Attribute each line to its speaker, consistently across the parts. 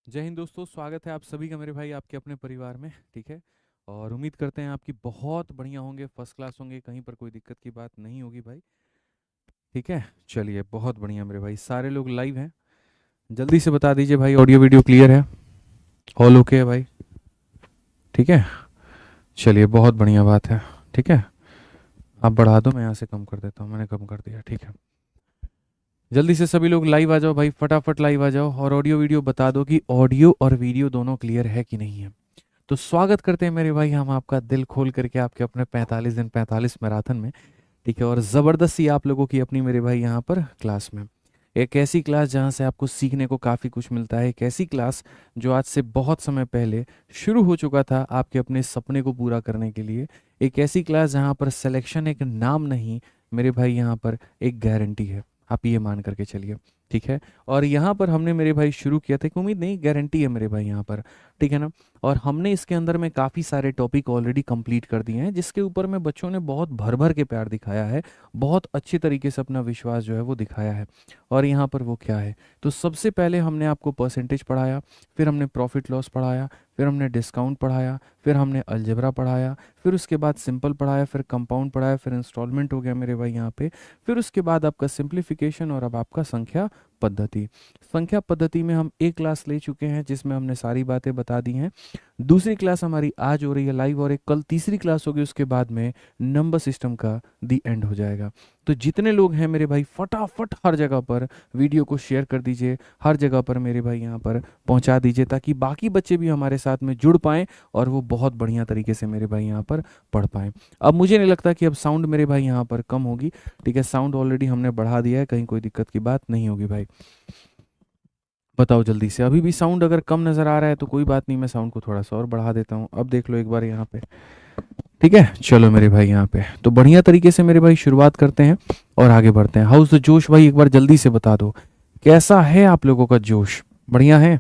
Speaker 1: जय हिंद दोस्तों, स्वागत है आप सभी का मेरे भाई आपके अपने परिवार में। ठीक है। और उम्मीद करते हैं आपकी बहुत बढ़िया होंगे, फर्स्ट क्लास होंगे, कहीं पर कोई दिक्कत की बात नहीं होगी भाई। ठीक है। चलिए, बहुत बढ़िया मेरे भाई, सारे लोग लाइव हैं। जल्दी से बता दीजिए भाई, ऑडियो वीडियो क्लियर है, ऑल ओके है भाई। ठीक है। चलिए, बहुत बढ़िया बात है। ठीक है। आप बढ़ा दो, मैं यहाँ से कम कर देता हूँ, मैंने कम कर दिया। ठीक है। जल्दी से सभी लोग लाइव आ जाओ भाई, फटाफट लाइव आ जाओ और ऑडियो वीडियो बता दो कि ऑडियो और वीडियो दोनों क्लियर है कि नहीं है। तो स्वागत करते हैं मेरे भाई हम आपका, दिल खोल करके आपके अपने 45 दिन 45 मैराथन में। ठीक है। और ज़बरदस्ती आप लोगों की अपनी मेरे भाई यहाँ पर क्लास में, एक ऐसी क्लास जहाँ से आपको सीखने को काफ़ी कुछ मिलता है, एक ऐसी क्लास जो आज से बहुत समय पहले शुरू हो चुका था आपके अपने सपने को पूरा करने के लिए। एक ऐसी क्लास जहाँ पर सिलेक्शन एक नाम नहीं मेरे भाई, यहाँ पर एक गारंटी है, आप ये मान करके चलिए। ठीक है। और यहाँ पर हमने मेरे भाई शुरू किया था, एक उम्मीद नहीं, गारंटी है मेरे भाई यहाँ पर। ठीक है ना। और हमने इसके अंदर में काफ़ी सारे टॉपिक ऑलरेडी कंप्लीट कर दिए हैं, जिसके ऊपर में बच्चों ने बहुत भर भर के प्यार दिखाया है, बहुत अच्छी तरीके से अपना विश्वास जो है वो दिखाया है। और यहाँ पर वो क्या है, तो सबसे पहले हमने आपको परसेंटेज पढ़ाया, फिर हमने प्रॉफिट लॉस पढ़ाया, फिर हमने डिस्काउंट पढ़ाया, फिर हमने अलजेब्रा पढ़ाया, फिर उसके बाद सिंपल पढ़ाया, फिर कंपाउंड पढ़ाया, फिर इंस्टॉलमेंट हो गया मेरे भाई यहाँ पे। फिर उसके बाद आपका सिंप्लीफिकेशन और अब आपका संख्या पद्धति। संख्या पद्धति में हम एक क्लास ले चुके हैं जिसमें हमने सारी बातें बता दी हैं। दूसरी क्लास हमारी आज हो रही है लाइव, और एक कल तीसरी क्लास होगी, उसके बाद में नंबर सिस्टम का दी एंड हो जाएगा। तो जितने लोग हैं मेरे भाई, फटाफट हर जगह पर वीडियो को शेयर कर दीजिए, हर जगह पर मेरे भाई यहाँ पर पहुँचा दीजिए, ताकि बाकी बच्चे भी हमारे साथ में जुड़ पाएँ और वो बहुत बढ़िया तरीके से मेरे भाई यहाँ पर पढ़ पाएँ। अब मुझे नहीं लगता कि अब साउंड मेरे भाई यहाँ पर कम होगी। ठीक है। साउंड ऑलरेडी हमने बढ़ा दिया है, कहीं कोई दिक्कत की बात नहीं होगी भाई। बताओ जल्दी से, अभी भी साउंड अगर कम नज़र आ रहा है तो कोई बात नहीं, मैं साउंड को थोड़ा सा और बढ़ा देता हूँ। अब देख लो एक बार यहाँ पे। ठीक है। चलो मेरे भाई यहाँ पे तो बढ़िया तरीके से मेरे भाई शुरुआत करते हैं और आगे बढ़ते हैं। हाउस द जोश भाई, एक बार जल्दी से बता दो, कैसा है आप लोगों का जोश? बढ़िया है।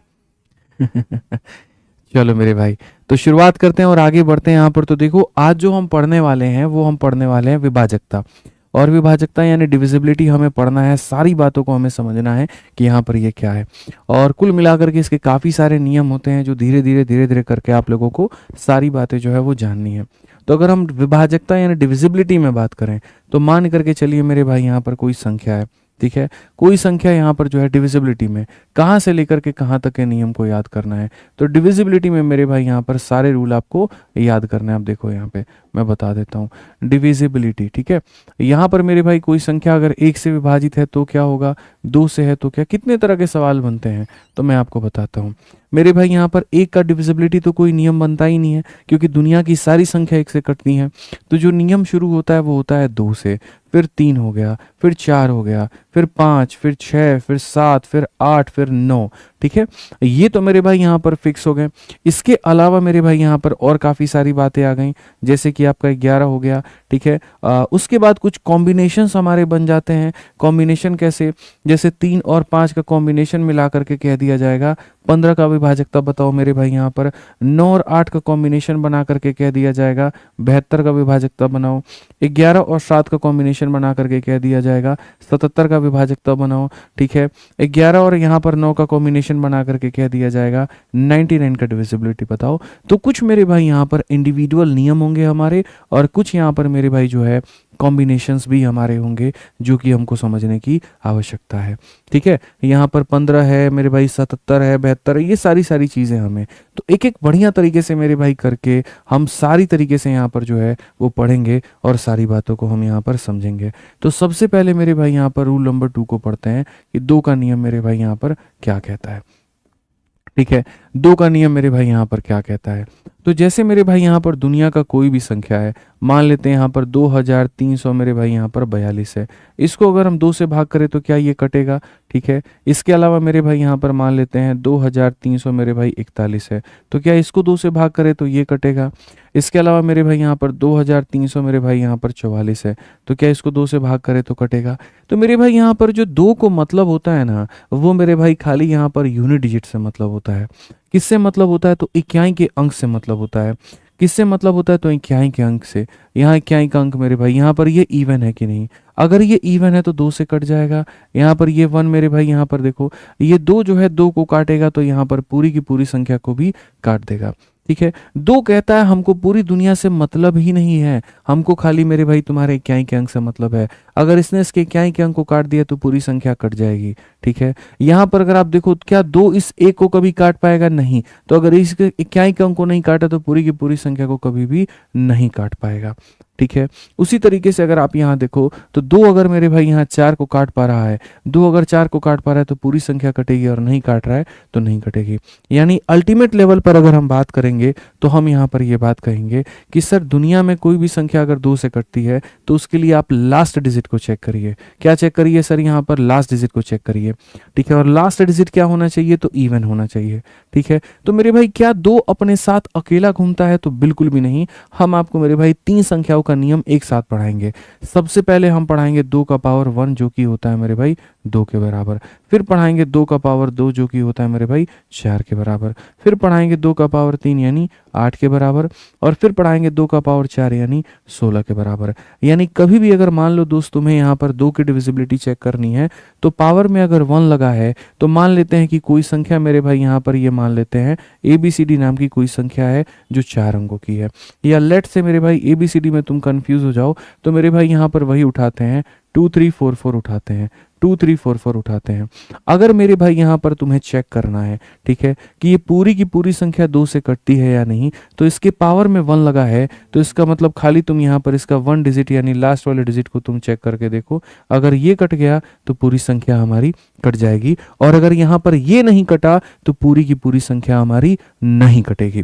Speaker 1: चलो मेरे भाई, तो शुरुआत करते हैं और आगे बढ़ते हैं। यहाँ पर तो देखो, आज जो हम पढ़ने वाले हैं वो हम पढ़ने वाले हैं विभाजकता। और विभाजकता यानी डिविजिबिलिटी हमें पढ़ना है, सारी बातों को हमें समझना है कि यहाँ पर ये क्या है। और कुल मिलाकर के इसके काफ़ी सारे नियम होते हैं जो धीरे धीरे करके आप लोगों को सारी बातें जो है वो जाननी है। तो अगर हम विभाजकता यानी डिविजिबिलिटी में बात करें, तो मान करके चलिए मेरे भाई, यहाँ पर कोई संख्या है। ठीक है। कोई संख्या यहाँ पर जो है डिविजिबिलिटी में कहाँ से लेकर के कहाँ तक के नियम को याद करना है। तो डिविजिबिलिटी में मेरे भाई यहाँ पर सारे रूल आपको याद करना है। आप देखो यहाँ पे मैं बता देता हूँ, डिविजिबिलिटी। ठीक है। यहाँ पर मेरे भाई कोई संख्या अगर एक से विभाजित है तो क्या होगा, दो से है तो क्या, कितने तरह के सवाल बनते हैं तो मैं आपको बताता हूँ। मेरे भाई यहाँ पर एक का डिविजिबिलिटी तो कोई नियम बनता ही नहीं है, क्योंकि दुनिया की सारी संख्या एक से कटती हैं। तो जो नियम शुरू होता है वो होता है दो से, फिर तीन हो गया, फिर चार हो गया, फिर पाँच, फिर छः, फिर सात, फिर आठ, फिर नौ। ठीक है। ये तो मेरे भाई यहाँ पर फिक्स हो गए। इसके अलावा मेरे भाई यहाँ पर और काफ़ी सारी बातें आ गई, जैसे कि आपका 11 हो गया। ठीक है। उसके बाद कुछ कॉम्बिनेशंस हमारे बन जाते हैं। कॉम्बिनेशन कैसे, जैसे 3 और 5 का कॉम्बिनेशन मिला करके कह दिया जाएगा 15 का विभाजकता बताओ मेरे भाई। यहाँ पर 9 और 8 का कॉम्बिनेशन बना करके कह दिया जाएगा 72 का विभाजकता बनाओ। 11 और 7 का कॉम्बिनेशन बना करके कह दिया जाएगा 77 का विभाजकता बनाओ। ठीक है। 11 और यहाँ पर 9 का कॉम्बिनेशन बना करके कह दिया जाएगा 99 का डिविजिबिलिटी बताओ। तो कुछ मेरे भाई यहाँ पर इंडिविजुअल नियम होंगे हमारे, और कुछ यहाँ पर मेरे भाई जो है कॉम्बिनेशंस भी हमारे होंगे जो कि हमको समझने की आवश्यकता है। ठीक है। यहाँ पर 15 है मेरे भाई, 77 है, 72 है, ये सारी सारी चीज़ें हमें तो एक एक बढ़िया तरीके से मेरे भाई करके हम सारी तरीके से यहाँ पर जो है वो पढ़ेंगे और सारी बातों को हम यहाँ पर समझेंगे। तो सबसे पहले मेरे भाई यहाँ पर रूल नंबर 2 को पढ़ते हैं कि 2 का नियम मेरे भाई यहाँ पर क्या कहता है। ठीक है। 2 का नियम मेरे भाई यहाँ पर क्या कहता है, तो जैसे मेरे भाई यहाँ पर दुनिया का कोई भी संख्या है, मान लेते हैं यहाँ पर 2300 मेरे भाई यहाँ पर 42 है। इसको अगर हम 2 से भाग करें तो क्या ये कटेगा? ठीक है। इसके अलावा मेरे भाई यहाँ पर मान लेते हैं 2300 मेरे भाई 41 है, तो क्या इसको 2 से भाग करें तो ये कटेगा? इसके अलावा मेरे भाई यहाँ पर 2300 मेरे भाई यहाँ पर 44 है, तो क्या इसको 2 से भाग करें तो कटेगा? तो मेरे भाई यहाँ पर जो 2 को मतलब होता है ना, वो मेरे भाई खाली यहाँ पर यूनिट डिजिट से मतलब होता है। किससे मतलब होता है? तो इक्याई के अंक से मतलब होता है। किससे मतलब होता है? तो इक्याई के अंक से। यहाँ इक्याई का अंक मेरे भाई यहाँ पर ये इवन है कि नहीं? अगर ये इवन है तो 2 से कट जाएगा। यहाँ पर ये 1 मेरे भाई यहाँ पर देखो, ये 2 जो है 2 को काटेगा तो यहाँ पर पूरी की पूरी संख्या को भी काट देगा। ठीक है, 2 कहता है हमको पूरी दुनिया से मतलब ही नहीं है, हमको खाली मेरे भाई तुम्हारे इक्याई के अंक से मतलब है। अगर इसने इसके इक्याई के अंक को काट दिया तो पूरी संख्या कट जाएगी। ठीक है, यहाँ पर अगर आप देखो क्या 2 इस 1 को कभी काट पाएगा? नहीं। तो अगर इसके इक्याई के अंक को नहीं काटा तो पूरी की पूरी संख्या को कभी भी नहीं काट पाएगा। ठीक है, उसी तरीके से अगर आप यहाँ देखो तो 2 अगर मेरे भाई यहाँ 4 को काट पा रहा है, 2 अगर 4 को काट पा रहा है तो पूरी संख्या कटेगी, और नहीं काट रहा है तो नहीं कटेगी। यानी अल्टीमेट लेवल पर अगर हम बात करेंगे तो हम यहाँ पर ये बात कहेंगे कि सर दुनिया में कोई भी संख्या अगर 2 से कटती है तो उसके लिए आप लास्ट डिजिट को चेक करिए। क्या चेक करिए सर? यहाँ पर लास्ट डिजिट को चेक करिए। ठीक है, और लास्ट डिजिट क्या होना चाहिए? तो इवन होना चाहिए। ठीक है, तो मेरे भाई क्या 2 अपने साथ अकेला घूमता है? तो बिल्कुल भी नहीं। हम आपको मेरे भाई 3 संख्याओं का नियम एक साथ पढ़ाएंगे। सबसे पहले हम पढ़ाएंगे 2 का पावर 1 जो कि होता है मेरे भाई 2 के बराबर। फिर पढ़ाएंगे 2 का पावर 2 जो कि होता है मेरे भाई 4 के बराबर। फिर पढ़ाएंगे 2 का पावर 3 यानी 8 के बराबर। और फिर पढ़ाएंगे 2 का पावर 4 यानी 16 के बराबर। यानी कभी भी अगर मान लो दोस्त तुम्हें यहाँ पर 2 की डिविजिबिलिटी चेक करनी है तो पावर में अगर 1 लगा है तो मान लेते हैं कि कोई संख्या मेरे भाई यहाँ पर ये मान लेते हैं ABCD नाम की कोई संख्या है जो 4 अंकों की है। या लेट से मेरे भाई ABCD में तुम कंफ्यूज हो जाओ तो मेरे भाई यहाँ पर वही उठाते हैं 2 3 4 4 उठाते हैं, 2 3 4 4 उठाते हैं। अगर मेरे भाई यहाँ पर तुम्हें चेक करना है, ठीक है, कि ये पूरी की पूरी संख्या 2 से कटती है या नहीं, तो इसके पावर में 1 लगा है तो इसका मतलब खाली तुम यहाँ पर इसका 1 डिजिट यानी लास्ट वाले डिजिट को तुम चेक करके देखो। अगर ये कट गया तो पूरी संख्या हमारी कट जाएगी, और अगर यहाँ पर ये नहीं कटा तो पूरी की पूरी संख्या हमारी नहीं कटेगी।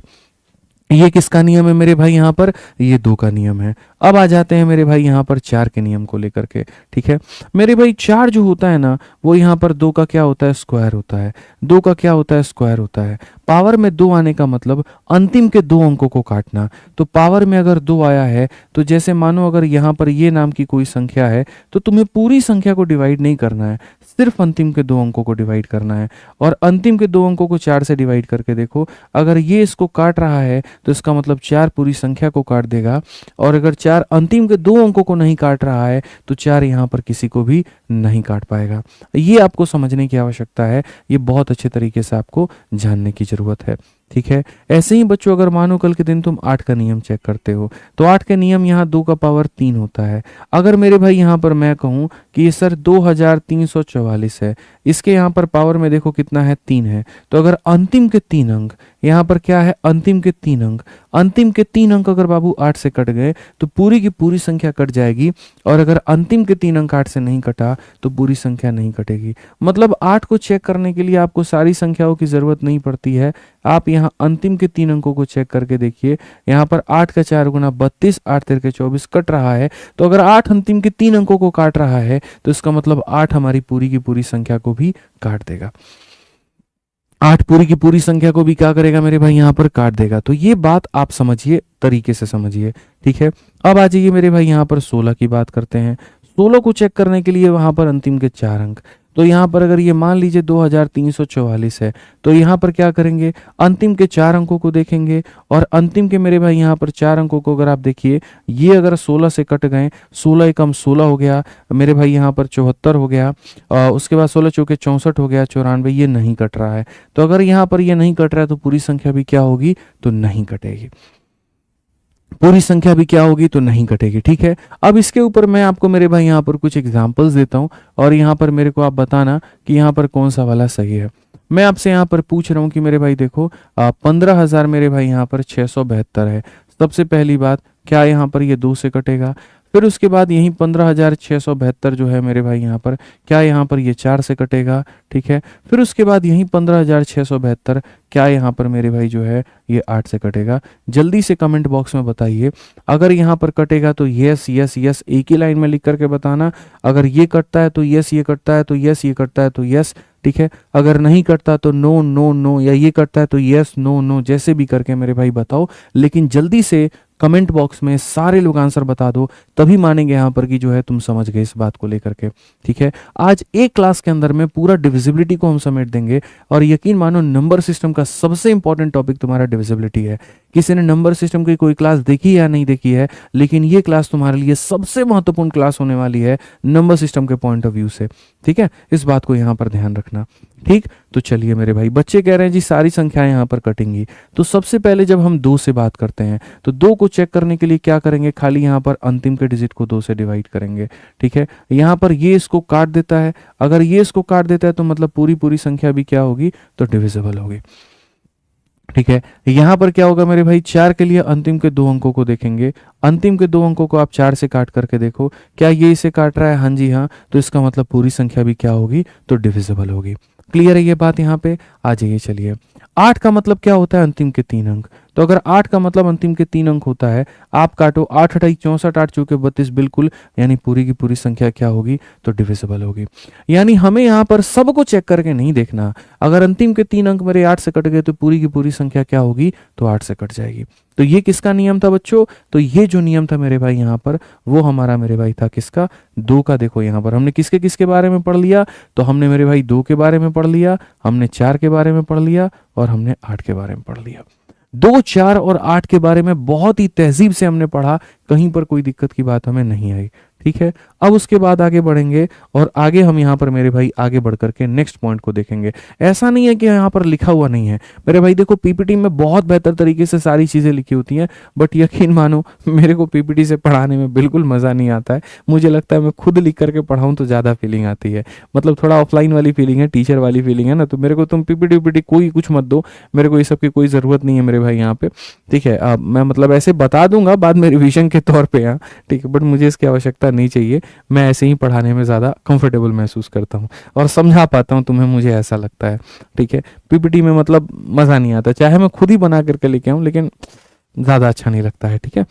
Speaker 1: ये किसका नियम है मेरे भाई? यहाँ पर ये 2 का नियम है। अब आ जाते हैं मेरे भाई यहाँ पर 4 के नियम को लेकर के। ठीक है, मेरे भाई 4 जो होता है ना वो यहाँ पर 2 का क्या होता है? स्क्वायर होता है। 2 का क्या होता है? स्क्वायर होता है। पावर में 2 आने का मतलब अंतिम के 2 अंकों को काटना। तो पावर में अगर 2 आया है तो जैसे मानो अगर यहाँ पर ये नाम की कोई संख्या है तो तुम्हें पूरी संख्या को डिवाइड नहीं करना है, सिर्फ अंतिम के 2 अंकों को डिवाइड करना है। और अंतिम के 2 अंकों को 4 से डिवाइड करके देखो, अगर ये इसको काट रहा है तो इसका मतलब 4 पूरी संख्या को काट देगा, और अगर 4 अंतिम के 2 अंकों को नहीं काट रहा है तो 4 यहाँ पर किसी को भी नहीं काट पाएगा। ये आपको समझने की आवश्यकता है, ये बहुत अच्छे तरीके से आपको जानने की जरूरत है। ठीक है, ऐसे ही बच्चों अगर मानो कल के दिन तुम 8 का नियम चेक करते हो तो 8 का नियम यहाँ 2 का पावर 3 होता है। अगर मेरे भाई यहाँ पर मैं कहूँ कि ये सर 2344 है, इसके यहाँ पर पावर में देखो कितना है? 3 है। तो अगर अंतिम के 3 अंक यहाँ पर क्या है? अंतिम के 3 अंक, अंतिम के 3 अंक अगर बाबू 8 से कट गए तो पूरी की पूरी संख्या कट जाएगी, और अगर अंतिम के 3 अंक 8 से नहीं कटा तो पूरी संख्या नहीं कटेगी। मतलब 8 को चेक करने के लिए आपको सारी संख्याओं की जरूरत नहीं पड़ती है। आप यहाँ अंतिम के 3 अंकों को चेक करके देखिए, यहाँ पर 8 का 4 गुना 32, 8 तिरके 24 कट रहा है। तो अगर 8 अंतिम के 3 अंकों को काट रहा है तो इसका मतलब 8 हमारी पूरी की पूरी संख्या को भी काट देगा। 8 पूरी की पूरी संख्या को भी क्या करेगा मेरे भाई? यहाँ पर काट देगा। तो ये बात आप समझिए, तरीके से समझिए। ठीक है, अब आ जाइए मेरे भाई यहाँ पर 16 की बात करते हैं। 16 को चेक करने के लिए वहां पर अंतिम के 4 अंक, तो यहाँ पर अगर ये मान लीजिए 2344 है तो यहाँ पर क्या करेंगे? अंतिम के 4 अंकों को देखेंगे, और अंतिम के मेरे भाई यहाँ पर 4 अंकों को अगर आप देखिए, ये अगर 16 से कट गए, 16 एकम 16 हो गया मेरे भाई, यहाँ पर 74 हो गया, उसके बाद 16 चौके 64 हो गया, 94, ये नहीं कट रहा है। तो अगर यहाँ पर ये नहीं कट रहा है तो पूरी संख्या भी क्या होगी? तो नहीं कटेगी। पूरी संख्या भी क्या होगी? तो नहीं कटेगी। ठीक है, अब इसके ऊपर मैं आपको मेरे भाई यहाँ पर कुछ एग्जांपल्स देता हूँ, और यहाँ पर मेरे को आप बताना कि यहाँ पर कौन सा वाला सही है। मैं आपसे यहाँ पर पूछ रहा हूँ कि मेरे भाई देखो 15,000 मेरे भाई यहाँ पर 672 है। सबसे पहली बात, क्या यहाँ पर ये 2 से कटेगा? फिर उसके बाद यही 15,672 जो है मेरे भाई यहाँ पर, क्या यहाँ पर ये 4 से कटेगा? ठीक है, फिर उसके बाद यही 15,672 क्या यहाँ पर मेरे भाई जो है ये 8 से कटेगा? जल्दी से कमेंट बॉक्स में बताइए। अगर यहाँ पर कटेगा तो यस यस यस एक ही लाइन में लिख करके बताना। अगर ये कटता है तो यस, ये कटता है तो यस, ये कटता है तो यस। ठीक है, अगर नहीं कटता तो नो नो नो, या ये कटता है तो यस नो नो, जैसे भी करके मेरे भाई बताओ। लेकिन जल्दी से कमेंट बॉक्स में सारे लोग आंसर बता दो, तभी मानेंगे यहाँ पर कि जो है तुम समझ गए इस बात को लेकर के। ठीक है, आज एक क्लास के अंदर में पूरा डिविजिबिलिटी को हम समेट देंगे, और यकीन मानो नंबर सिस्टम का सबसे इंपॉर्टेंट टॉपिक तुम्हारा डिविजिबिलिटी है। किसी ने नंबर सिस्टम की कोई क्लास देखी या नहीं देखी है, लेकिन ये क्लास तुम्हारे लिए सबसे महत्वपूर्ण क्लास होने वाली है नंबर सिस्टम के पॉइंट ऑफ व्यू से। ठीक है, इस बात को यहाँ पर ध्यान रखना। ठीक, तो चलिए मेरे भाई, बच्चे कह रहे हैं जी सारी संख्याएं यहाँ पर कटेंगी। तो सबसे पहले जब हम 2 से बात करते हैं तो 2 को चेक करने के लिए क्या करेंगे, खाली यहाँ पर अंतिम के डिजिट को 2 से डिवाइड करेंगे। ठीक है, यहाँ पर ये इसको काट देता है, अगर ये इसको काट देता है तो मतलब पूरी पूरी संख्या भी क्या होगी, तो डिविजिबल होगी। ठीक है, यहां पर क्या होगा मेरे भाई, 4 के लिए अंतिम के 2 अंकों को देखेंगे। अंतिम के 2 अंकों को आप 4 से काट करके देखो, क्या ये इसे काट रहा है, हाँ जी हाँ, तो इसका मतलब पूरी संख्या भी क्या होगी, तो डिविजिबल होगी। क्लियर है ये बात, यहाँ पे आ जाइए। चलिए, 8 का मतलब क्या होता है, अंतिम के 3 अंक। तो अगर 8 का मतलब अंतिम के 3 अंक होता है, आप काटो, 8 8 64, 8 चौके 32, बिल्कुल, यानी पूरी की पूरी संख्या क्या होगी, तो डिविजिबल होगी। यानी हमें यहाँ पर सबको चेक करके नहीं देखना, अगर अंतिम के 3 अंक मेरे 8 से कट गए तो पूरी की पूरी संख्या क्या होगी, तो 8 से कट जाएगी। तो ये किसका नियम था बच्चों, तो ये जो नियम था मेरे भाई यहाँ पर, वो हमारा मेरे भाई था किसका, 2 का। देखो यहाँ पर हमने किसके किसके बारे में पढ़ लिया, तो हमने मेरे भाई 2 के बारे में पढ़ लिया, हमने 4 के बारे में पढ़ लिया, और हमने 8 के बारे में पढ़ लिया। 2, 4 और 8 के बारे में बहुत ही तहजीब से हमने पढ़ा, कहीं पर कोई दिक्कत की बात हमें नहीं आई। ठीक है, अब उसके बाद आगे बढ़ेंगे, और आगे हम यहाँ पर मेरे भाई आगे बढ़ करके नेक्स्ट पॉइंट को देखेंगे। ऐसा नहीं है कि यहाँ पर लिखा हुआ नहीं है मेरे भाई, देखो पीपीटी में बहुत बेहतर तरीके से सारी चीज़ें लिखी होती हैं, बट यकीन मानो मेरे को पीपीटी से पढ़ाने में बिल्कुल मज़ा नहीं आता है। मुझे लगता है मैं खुद लिख करके पढ़ाऊँ तो ज़्यादा फीलिंग आती है, मतलब थोड़ा ऑफलाइन वाली फीलिंग है, टीचर वाली फीलिंग है ना। तो मेरे को तुम पीपीटी वीपीटी कोई कुछ मत दो, मेरे को ये सब की कोई ज़रूरत नहीं है मेरे भाई यहाँ पे। ठीक है, मैं मतलब ऐसे बता दूंगा बाद में रिविजन के तौर पर यहाँ, ठीक है, बट मुझे इसकी आवश्यकता नहीं चाहिए। मैं ऐसे ही पढ़ाने में ज़्यादा कंफर्टेबल महसूस करता हूँ और समझा पाता हूँ तुम्हें, मुझे ऐसा लगता है। ठीक है, पीपीटी में मतलब मज़ा नहीं आता, चाहे मैं खुद ही बना करके लेके आऊँ, लेकिन ज़्यादा अच्छा नहीं लगता है। ठीक है,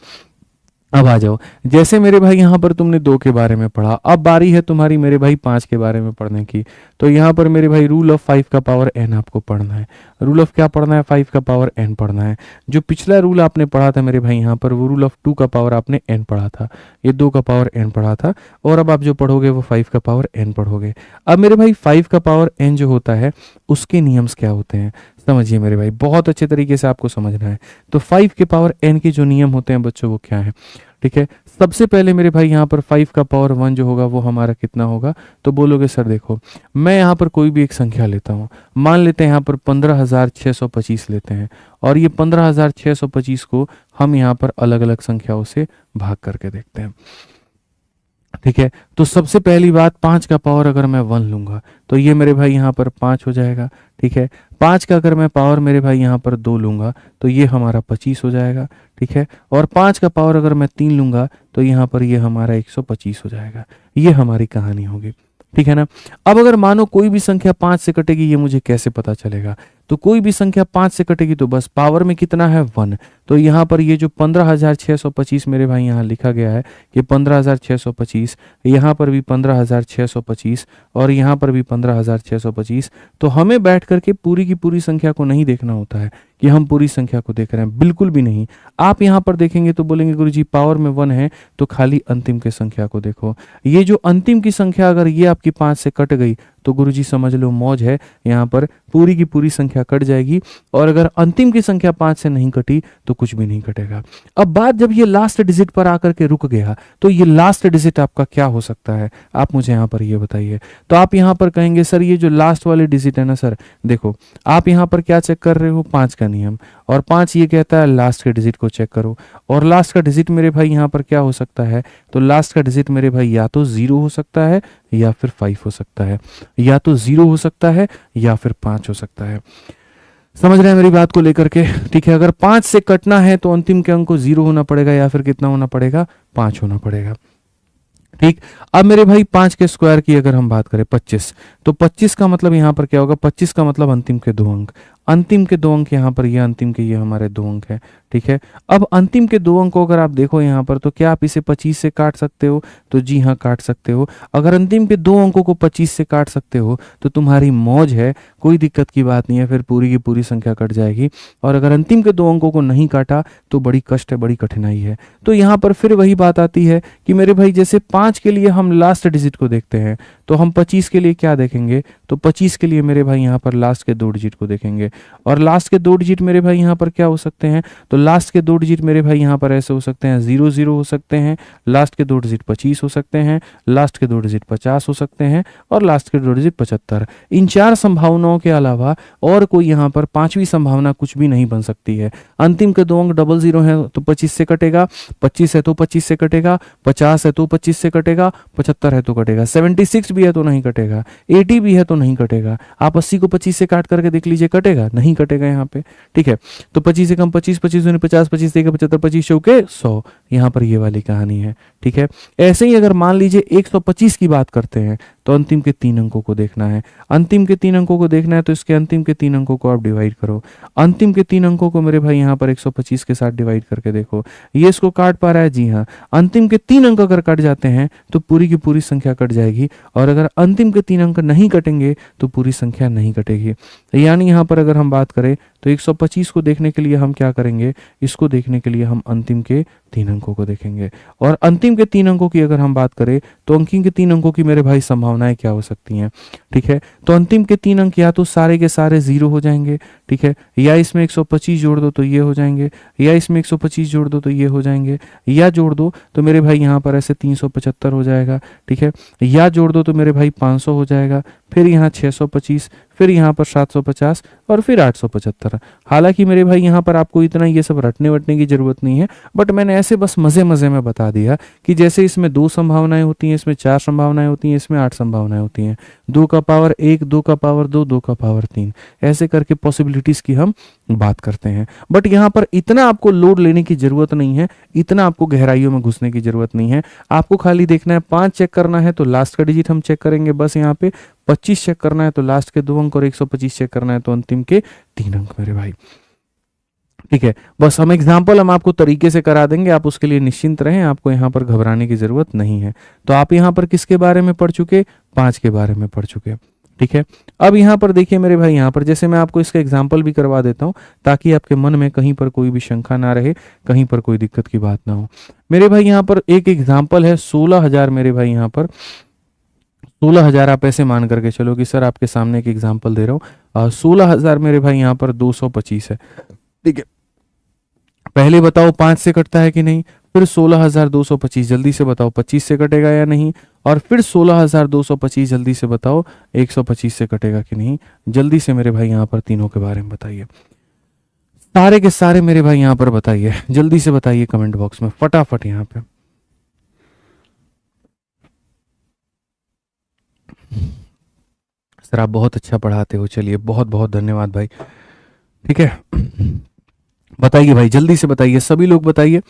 Speaker 1: अब आ जाओ, जैसे मेरे भाई यहाँ पर तुमने 2 के बारे में पढ़ा, अब बारी है तुम्हारी मेरे भाई 5 के बारे में पढ़ने की। तो यहाँ पर मेरे भाई रूल ऑफ 5 का पावर n आपको पढ़ना है। रूल ऑफ क्या पढ़ना है, 5 का पावर n पढ़ना है। जो पिछला रूल आपने पढ़ा था मेरे भाई यहाँ पर, वो रूल ऑफ 2 का पावर आपने n पढ़ा था, ये 2 का पावर n पढ़ा था, और अब आप जो पढ़ोगे वो 5 का पावर n पढ़ोगे। अब मेरे भाई 5 का पावर n जो होता है, उसके नियम्स क्या होते हैं समझिए मेरे भाई, बहुत अच्छे तरीके से आपको समझना है। तो 5 के पावर n के जो नियम होते हैं बच्चों, वो क्या है। ठीक है, सबसे पहले मेरे भाई यहाँ पर 5 का पावर 1 जो होगा वो हमारा कितना होगा, तो बोलोगे सर देखो मैं यहाँ पर कोई भी एक संख्या लेता हूँ, मान लेते हैं यहाँ पर 15,625 लेते हैं, और ये 15,625 को हम यहाँ पर अलग अलग संख्याओं से भाग करके देखते हैं। ठीक है, तो सबसे पहली बात, 5 का पावर अगर मैं 1 लूंगा तो ये मेरे भाई यहाँ पर 5 हो जाएगा। ठीक है, 5 का अगर मैं पावर मेरे भाई यहाँ पर 2 लूंगा तो ये हमारा 25 हो जाएगा। ठीक है, और 5 का पावर अगर मैं 3 लूंगा तो यहाँ पर ये हमारा 125 हो जाएगा। ये हमारी कहानी होगी। ठीक है ना। अब अगर मानो कोई भी संख्या 5 से कटेगी, ये मुझे कैसे पता चलेगा, तो कोई भी संख्या 5 से कटेगी तो बस पावर में कितना है 1। तो यहाँ पर ये जो 15,625 मेरे भाई यहाँ लिखा गया है कि 15,625, यहाँ पर भी 15,625 और यहाँ पर भी 15,625। तो हमें बैठ करके पूरी की पूरी संख्या को नहीं देखना होता है कि हम पूरी संख्या को देख रहे हैं, बिल्कुल भी नहीं। आप यहाँ पर देखेंगे तो बोलेंगे गुरुजी पावर में 1 है तो खाली अंतिम की संख्या को देखो। ये जो अंतिम की संख्या अगर ये आपकी 5 से कट गई तो गुरुजी समझ लो मौज है, यहाँ पर पूरी की पूरी संख्या कट जाएगी। और अगर अंतिम की संख्या 5 से नहीं कटी तो कुछ भी नहीं कटेगा। अब बात जब ये लास्ट डिजिट पर आकर के रुक गया तो ये लास्ट डिजिट आपका क्या हो सकता है, आप मुझे यहाँ पर ये बताइए। तो आप यहाँ पर कहेंगे सर ये जो लास्ट वाले डिजिट है ना सर, देखो आप यहाँ पर क्या चेक कर रहे हो, 5 का नियम, और 5 ये कहता है लास्ट के डिजिट को चेक करो। और लास्ट का डिजिट मेरे भाई यहाँ पर क्या हो सकता है, तो लास्ट का डिजिट मेरे भाई या तो 0 हो सकता है या फिर 5 हो सकता है, या तो 0 हो सकता है या फिर 5 हो सकता है। समझ रहे हैं मेरी बात को लेकर के। ठीक है, अगर 5 से कटना है तो अंतिम के अंक को 0 होना पड़ेगा या फिर कितना होना पड़ेगा, 5 होना पड़ेगा। ठीक, अब मेरे भाई 5 के स्क्वायर की अगर हम बात करें 25, तो 25 का मतलब यहाँ पर क्या होगा, 25 का मतलब अंतिम के 2 अंक, अंतिम के 2 अंक यहाँ पर ये अंतिम के ये हमारे 2 अंक है। ठीक है, अब अंतिम के 2 अंक को अगर आप देखो यहाँ पर तो क्या आप इसे 25 से काट सकते हो, तो जी हाँ काट सकते हो। अगर अंतिम के 2 अंकों को 25 से काट सकते हो तो तुम्हारी मौज है, कोई दिक्कत की बात नहीं है, फिर पूरी की पूरी संख्या कट जाएगी। और अगर अंतिम के 2 अंकों को नहीं काटा तो बड़ी कष्ट है, बड़ी कठिनाई है। तो यहाँ पर फिर वही बात आती है कि मेरे भाई जैसे 5 के लिए हम लास्ट डिजिट को देखते हैं, तो हम 25 के लिए क्या देखेंगे, तो 25 के लिए मेरे भाई यहाँ पर लास्ट के 2 डिजिट को देखेंगे। और लास्ट के 2 डिजिट मेरे भाई यहाँ पर क्या हो सकते हैं, तो लास्ट के 2 डिजिट मेरे भाई यहाँ पर ऐसे हो सकते हैं 00 हो सकते हैं, लास्ट के 2 डिजिट 25 हो सकते हैं, लास्ट के 2 डिजिट 50 हो सकते हैं, और लास्ट के 2 डिजिट 75। इन 4 संभावनाओं के अलावा और कोई यहाँ पर 5वीं संभावना कुछ भी नहीं बन सकती है। अंतिम के 2 अंक 00 है तो 25 से कटेगा, 25 है तो 25 से कटेगा, 50 है तो 25 से कटेगा, 75 है तो कटेगा, 76 भी है तो नहीं कटेगा, 80 भी है तो नहीं कटेगा। आप 80 को 25 से काट करके देख लीजिए, कटेगा नहीं कटेगा यहाँ पे, ठीक है। तो 25 से कम 25, 25 दूनी 50, 25 से 75, 25 चौके 100, यहाँ पर ये वाली कहानी है, ठीक है। ऐसे ही अगर मान लीजिए 125 की बात करते हैं तो अंतिम के 3 अंकों को देखना है। अंतिम के 3 अंकों को देखना है तो इसके अंतिम के 3 अंकों को आप डिवाइड करो। अंतिम के 3 अंकों को मेरे भाई यहाँ पर 125 के साथ डिवाइड करके देखो, ये इसको काट पा रहा है, जी हाँ। अंतिम के 3 अंक अगर कट जाते हैं तो पूरी की पूरी संख्या कट जाएगी, और अगर अंतिम के 3 अंक नहीं कटेंगे तो पूरी संख्या नहीं कटेगी। यानी यहाँ पर अगर हम बात करें तो 125 को देखने के लिए हम क्या करेंगे, इसको देखने के लिए हम अंतिम के 3 अंकों को देखेंगे। और अंतिम के 3 अंकों की अगर हम बात करें तो अंतिम के 3 अंकों की मेरे भाई संभावनाएं क्या हो सकती हैं, ठीक है। तो अंतिम के 3 अंक या तो सारे के सारे 0 हो जाएंगे, ठीक है, या इसमें 125 जोड़ दो तो ये हो जाएंगे, या इसमें 125 जोड़ दो तो ये हो जाएंगे, या जोड़ दो तो मेरे भाई यहाँ पर ऐसे 375 हो जाएगा, ठीक है, या जोड़ दो तो मेरे भाई 500 हो जाएगा, फिर यहाँ 625, फिर यहाँ पर 750 और फिर 875। हालांकि मेरे भाई यहाँ पर आपको इतना ये सब रटने वटने की जरूरत नहीं है, बट मैंने ऐसे बस मजे मजे में बता दिया कि जैसे इसमें 2 संभावनाएं होती हैं, इसमें 4 संभावनाएं होती हैं, इसमें 8 संभावनाएं होती हैं, 2 का पावर 1, 2 का पावर 2, 2 का पावर 3, ऐसे करके पॉसिबिलिटीज की हम बात करते हैं। बट यहाँ पर इतना आपको लोड लेने की जरूरत नहीं है, इतना आपको गहराइयों में घुसने की जरूरत नहीं है। आपको खाली देखना है 5 चेक करना है तो लास्ट का डिजिट हम चेक करेंगे बस यहाँ पे, 25 चेक करना है तो लास्ट के 2 अंक, और 125 चेक करना है तो अंतिम के 3 अंक मेरे भाई, ठीक है। बस हम एग्जाम्पल हम आपको तरीके से करा देंगे, आप उसके लिए निश्चिंत रहें, आपको यहाँ पर घबराने की जरूरत नहीं है। तो आप यहाँ पर किसके बारे में पढ़ चुके, 5 के बारे में पढ़ चुके, ठीक है। अब यहाँ पर देखिए मेरे भाई, यहाँ पर जैसे मैं आपको इसका एग्जाम्पल भी करवा देता हूँ ताकि आपके मन में कहीं पर कोई भी शंका ना रहे, कहीं पर कोई दिक्कत की बात ना हो। मेरे भाई यहाँ पर एक एग्जाम्पल है 16,000, मेरे भाई यहाँ पर 16,000 आप ऐसे मान करके चलो कि सर आपके सामने एक एग्जाम्पल दे रहा हूँ, 16,000 मेरे भाई यहाँ पर 225 है, ठीक है। पहले बताओ 5 से कटता है कि नहीं, फिर 16,225 जल्दी से बताओ 25 से कटेगा या नहीं, और फिर 16,225 जल्दी से बताओ 125 से कटेगा कि नहीं। जल्दी से मेरे भाई यहाँ पर तीनों के बारे में बताइए, सारे के सारे मेरे भाई यहाँ पर बताइए, जल्दी से बताइए कमेंट बॉक्स में फटाफट यहाँ पे। सर आप बहुत अच्छा पढ़ाते हो, चलिए बहुत बहुत धन्यवाद भाई, ठीक है। बताइए भाई जल्दी से बताइए, सभी लोग बताइए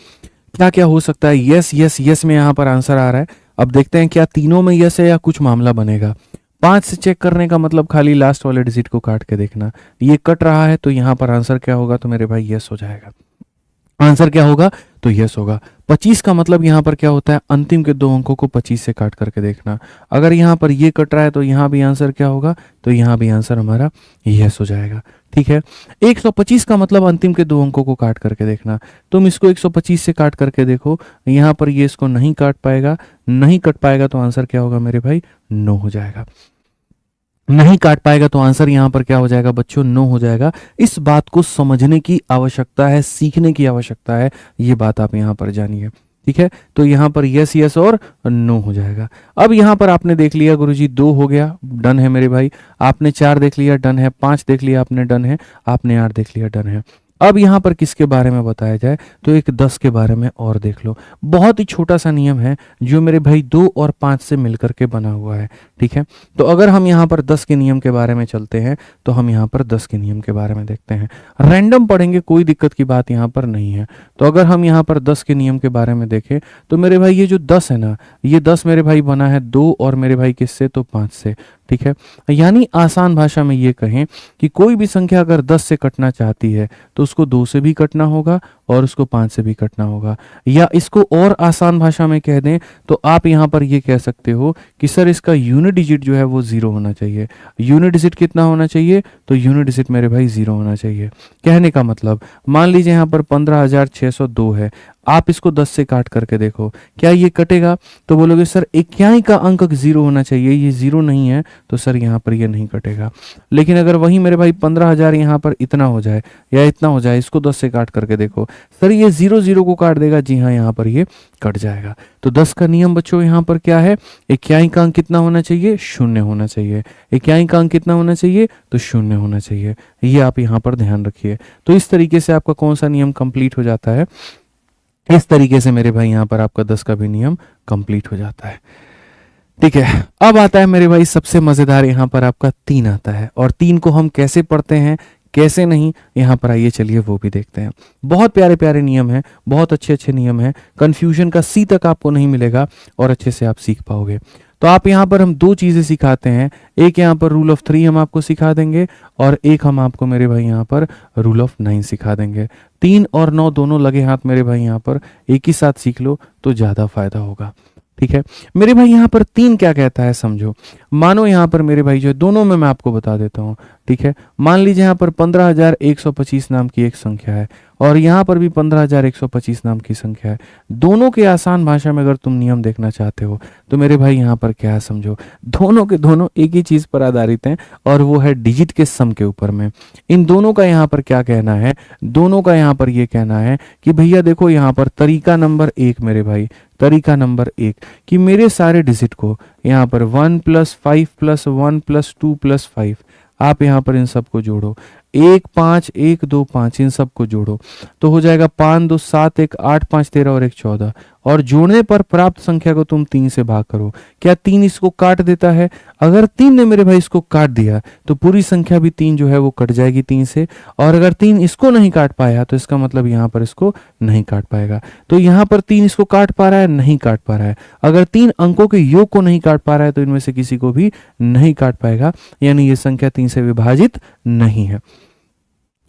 Speaker 1: क्या क्या हो सकता है। यस यस यस में यहाँ पर आंसर आ रहा है। अब देखते हैं क्या तीनों में यस है या कुछ मामला बनेगा। 5 से चेक करने का मतलब खाली लास्ट वाले डिजिट को काट के देखना, ये कट रहा है तो यहाँ पर आंसर क्या होगा, तो मेरे भाई यस हो जाएगा। आंसर क्या होगा, तो यस होगा। 25 का मतलब यहाँ पर क्या होता है, अंतिम के 2 अंकों को 25 से काट करके देखना। अगर यहाँ पर ये कट रहा है तो यहाँ भी आंसर क्या होगा, तो यहाँ भी आंसर हमारा यस हो जाएगा, ठीक है। 125 का मतलब अंतिम के 2 अंकों को काट करके देखना। तुम इसको 125 से काट करके देखो, यहाँ पर ये इसको नहीं काट पाएगा, नहीं कट पाएगा तो आंसर क्या होगा मेरे भाई, नो हो जाएगा। नहीं काट पाएगा तो आंसर यहाँ पर क्या हो जाएगा बच्चों, नो हो जाएगा। इस बात को समझने की आवश्यकता है, सीखने की आवश्यकता है, ये बात आप यहाँ पर जानिए, ठीक है। तो यहाँ पर यस यस और नो हो जाएगा। अब यहाँ पर आपने देख लिया गुरुजी 2 हो गया, डन है मेरे भाई। आपने 4 देख लिया, डन है। 5 देख लिया आपने, डन है। आपने 8 देख लिया, डन है। अब यहाँ पर किसके बारे में बताया जाए, तो एक 10 के बारे में और देख लो। बहुत ही छोटा सा नियम है जो मेरे भाई 2 और 5 से मिलकर के बना हुआ है, ठीक है। तो अगर हम यहाँ पर 10 के नियम के बारे में चलते हैं तो हम यहाँ पर 10 के नियम के बारे में देखते हैं। रैंडम पढ़ेंगे, कोई दिक्कत की बात यहाँ पर नहीं है। तो अगर हम यहाँ पर 10 के नियम के बारे में देखें तो मेरे भाई ये जो 10 है ना, ये 10 मेरे भाई बना है 2 और मेरे भाई किससे, तो 5 से, ठीक है। यानी आसान भाषा में ये कहें कि कोई भी संख्या अगर 10 से कटना चाहती है तो उसको 2 से भी कटना होगा और उसको 5 से भी कटना होगा। या इसको और आसान भाषा में कह दें तो आप यहाँ पर ये कह सकते हो कि सर इसका यूनिट डिजिट जो है वो 0 होना चाहिए। यूनिट डिजिट कितना होना चाहिए, तो यूनिट डिजिट मेरे भाई 0 होना चाहिए। कहने का मतलब मान लीजिए यहाँ पर 15,602 है। आप इसको 10 से काट करके देखो, क्या ये कटेगा? तो बोलोगे सर इक्याई का अंक 0 होना चाहिए, ये 0 नहीं है, तो सर यहाँ पर ये नहीं कटेगा। लेकिन अगर वही मेरे भाई 15,000 यहाँ पर इतना हो जाए या इतना हो जाए, इसको 10 से काट करके देखो, सर ये 0 0 को काट देगा, जी हाँ यहाँ पर ये कट जाएगा। तो 10 का नियम बच्चों यहाँ पर क्या है? इक्याई का अंक कितना होना चाहिए? 0 होना चाहिए। इक्याई का अंक कितना होना चाहिए? तो 0 होना चाहिए। ये आप यहाँ पर ध्यान रखिए। तो इस तरीके से आपका कौन सा नियम कंप्लीट हो जाता है? इस तरीके से मेरे भाई यहाँ पर आपका 10 का भी नियम कंप्लीट हो जाता है। ठीक है, अब आता है मेरे भाई सबसे मजेदार, यहाँ पर आपका 3 आता है। और 3 को हम कैसे पढ़ते हैं, कैसे नहीं, यहाँ पर आइए चलिए वो भी देखते हैं। बहुत प्यारे प्यारे नियम हैं, बहुत अच्छे अच्छे नियम हैं, कंफ्यूजन का सी तक आपको नहीं मिलेगा और अच्छे से आप सीख पाओगे। तो आप यहाँ पर हम 2 चीजें सिखाते हैं, एक यहाँ पर रूल ऑफ 3 हम आपको सिखा देंगे और एक हम आपको मेरे भाई यहाँ पर रूल ऑफ 9 सिखा देंगे। 3 और 9 दोनों लगे हाथ मेरे भाई यहाँ पर एक ही साथ सीख लो तो ज्यादा फायदा होगा। ठीक है मेरे भाई, यहाँ पर 3 क्या कहता है समझो। मानो यहाँ पर मेरे भाई जो है, दोनों में मैं आपको बता देता हूँ। ठीक है, मान लीजिए यहाँ पर 15,125 नाम की एक संख्या है और यहाँ पर भी 15,125 नाम की संख्या है। दोनों के आसान भाषा में अगर तुम नियम देखना चाहते हो तो मेरे भाई यहाँ पर क्या है समझो, दोनों के दोनों एक ही चीज पर आधारित हैं और वो है डिजिट के सम के ऊपर में। इन दोनों का यहाँ पर क्या कहना है? दोनों का यहाँ पर ये कहना है कि भैया देखो यहाँ पर तरीका नंबर 1 मेरे भाई, तरीका नंबर 1 कि मेरे सारे डिजिट को यहाँ पर 1 + 5 + 1 + 2 + 5, आप यहाँ पर इन सबको जोड़ो, 1 5 1 2 5, इन सबको जोड़ो तो हो जाएगा 5 2 7 1 8 5 13 और 1 14। और जोड़ने पर प्राप्त संख्या को तुम 3 से भाग करो। क्या 3 इसको काट देता है? अगर 3 ने मेरे भाई इसको काट दिया तो पूरी संख्या भी 3 जो है वो कट जाएगी 3 से। और अगर 3 इसको नहीं काट पाया तो इसका मतलब यहाँ पर इसको नहीं काट पाएगा। तो यहाँ पर 3 इसको काट पा रहा है, नहीं काट पा रहा है। अगर 3 अंकों के योग को नहीं काट पा रहा है तो इनमें से किसी को भी नहीं काट पाएगा, यानी ये संख्या 3 से विभाजित नहीं है।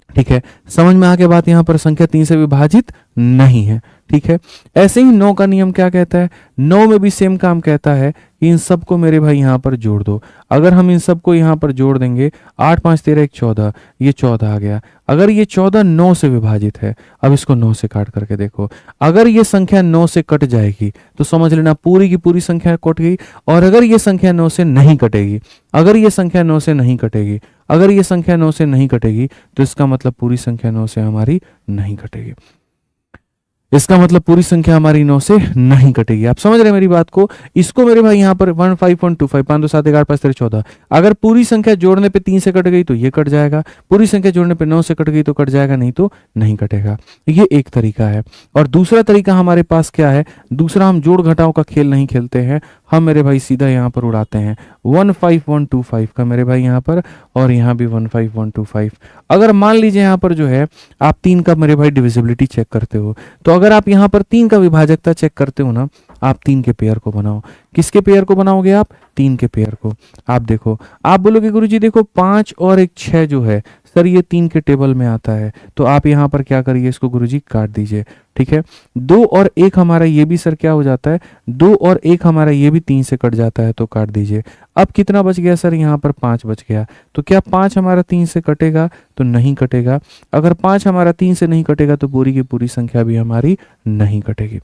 Speaker 1: ठीक है, समझ में आ गया बात? यहाँ पर संख्या 3 से विभाजित नहीं है। ठीक है, ऐसे ही 9 का नियम क्या कहता है? 9 में भी सेम काम कहता है कि इन सबको मेरे भाई यहाँ पर जोड़ दो। अगर हम इन सबको यहाँ पर जोड़ देंगे, 8 5 13 1 14, ये 14 आ गया। अगर ये 14 9 से विभाजित है, अब इसको 9 से काट करके देखो, अगर ये संख्या 9 से कट जाएगी तो समझ लेना पूरी की पूरी संख्या कट गई। और अगर ये संख्या 9 से नहीं कटेगी, अगर ये संख्या 9 से नहीं कटेगी, अगर ये संख्या 9 से नहीं कटेगी तो इसका मतलब पूरी संख्या 9 से हमारी नहीं कटेगी। इसका मतलब पूरी संख्या हमारी 9 से नहीं कटेगी। आप समझ रहे हैं मेरी बात को? इसको मेरे भाई यहाँ पर 1 5 1 2 5 5 2 7 11 5 13 14, अगर पूरी संख्या जोड़ने पे 3 से कट गई तो ये कट जाएगा, पूरी संख्या जोड़ने पे 9 से कट गई तो कट जाएगा, नहीं तो नहीं कटेगा। ये एक तरीका है। और दूसरा तरीका हमारे पास क्या है? दूसरा, हम जोड़ घटाओ का खेल नहीं खेलते हैं, हम मेरे भाई सीधा यहाँ पर उड़ाते हैं 1 5 1 2 5 का मेरे भाई यहाँ पर, और यहाँ भी 1 5 1 2 5। अगर मान लीजिए यहाँ पर जो है आप 3 का मेरे भाई डिविजिबिलिटी चेक करते हो, तो अगर आप यहाँ पर 3 का विभाजकता चेक करते हो ना, आप 3 के पेयर को बनाओ। किसके पेयर को बनाओगे आप? 3 के पेयर को। आप देखो, आप बोलोगे गुरुजी देखो 5 और 1 6 जो है सर ये 3 के टेबल में आता है, तो आप यहाँ पर क्या करिए, इसको गुरुजी काट दीजिए। ठीक है, 2 और 1 हमारा ये भी सर क्या हो जाता है, 2 और 1 हमारा ये भी 3 से कट जाता है, तो काट दीजिए। अब कितना बच गया सर? यहाँ पर 5 बच गया। तो क्या 5 हमारा 3 से कटेगा? तो नहीं कटेगा। अगर 5 हमारा 3 से नहीं कटेगा तो पूरी की पूरी संख्या भी हमारी नहीं कटेगी,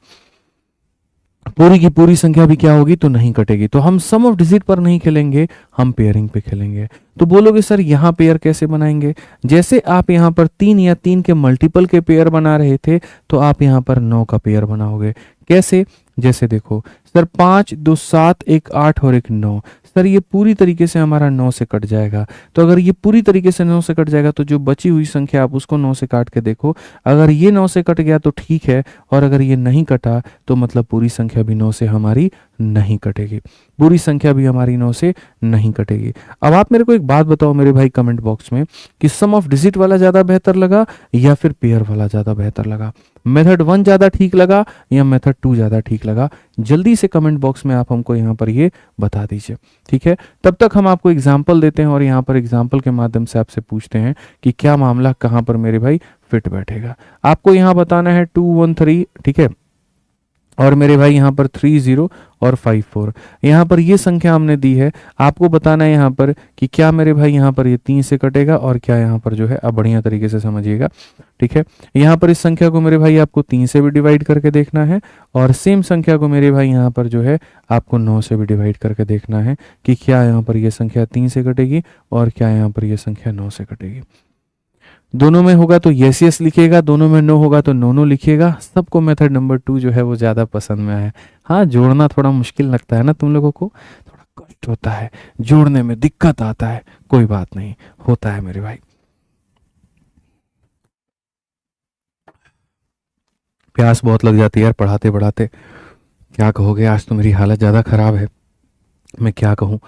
Speaker 1: पूरी की पूरी संख्या भी क्या होगी? तो नहीं कटेगी। तो हम सम ऑफ डिजिट पर नहीं खेलेंगे, हम पेयरिंग पे खेलेंगे। तो बोलोगे सर यहाँ पेयर कैसे बनाएंगे? जैसे आप यहाँ पर 3 या 3 के मल्टीपल के पेयर बना रहे थे, तो आप यहाँ पर 9 का पेयर बनाओगे। कैसे? जैसे देखो सर 5 2 7 1 8 और 1 9, सर ये पूरी तरीके से हमारा 9 से कट जाएगा। तो अगर ये पूरी तरीके से 9 से कट जाएगा तो जो बची हुई संख्या आप उसको 9 से काट के देखो, अगर ये 9 से कट गया तो ठीक है, और अगर ये नहीं कटा तो मतलब पूरी संख्या भी 9 से हमारी नहीं कटेगी, पूरी संख्या भी हमारी 9 से नहीं कटेगी। अब आप मेरे को एक बात बताओ मेरे भाई कमेंट बॉक्स में कि सम ऑफ डिजिट वाला ज्यादा बेहतर लगा या फिर पेयर वाला ज्यादा बेहतर लगा? मेथड 1 ज्यादा ठीक लगा या मेथड 2 ज्यादा ठीक लगा? जल्दी से कमेंट बॉक्स में आप हमको यहाँ पर ये बता दीजिए। ठीक है, तब तक हम आपको एग्जाम्पल देते हैं और यहाँ पर एग्जाम्पल के माध्यम से आपसे पूछते हैं कि क्या मामला कहाँ पर मेरे भाई फिट बैठेगा। आपको यहाँ बताना है 2 1 3। ठीक है, और मेरे भाई यहाँ पर 30 और 54, यहाँ पर ये संख्या हमने दी है। आपको बताना है यहाँ पर कि क्या मेरे भाई यहाँ पर ये 3 से कटेगा और क्या यहाँ पर जो है, अब बढ़िया तरीके से समझिएगा, ठीक है। यहाँ पर इस संख्या को मेरे भाई आपको 3 से भी डिवाइड करके देखना है, और सेम संख्या को मेरे भाई यहाँ पर जो है आपको 9 से भी डिवाइड करके देखना है कि क्या यहाँ पर ये संख्या 3 से कटेगी और क्या यहाँ पर ये संख्या 9 से कटेगी। दोनों में होगा तो यस यस लिखिएगा, दोनों में नो होगा तो नो नो लिखिएगा। सबको मेथड नंबर 2 जो है वो ज़्यादा पसंद में आया। हाँ, जोड़ना थोड़ा मुश्किल लगता है ना तुम लोगों को, थोड़ा कष्ट होता है, जोड़ने में दिक्कत आता है, कोई बात नहीं, होता है मेरे भाई। प्यास बहुत लग जाती है यार पढ़ाते पढ़ाते, क्या कहोगे, आज तो मेरी हालत ज़्यादा ख़राब है, मैं क्या कहूँ।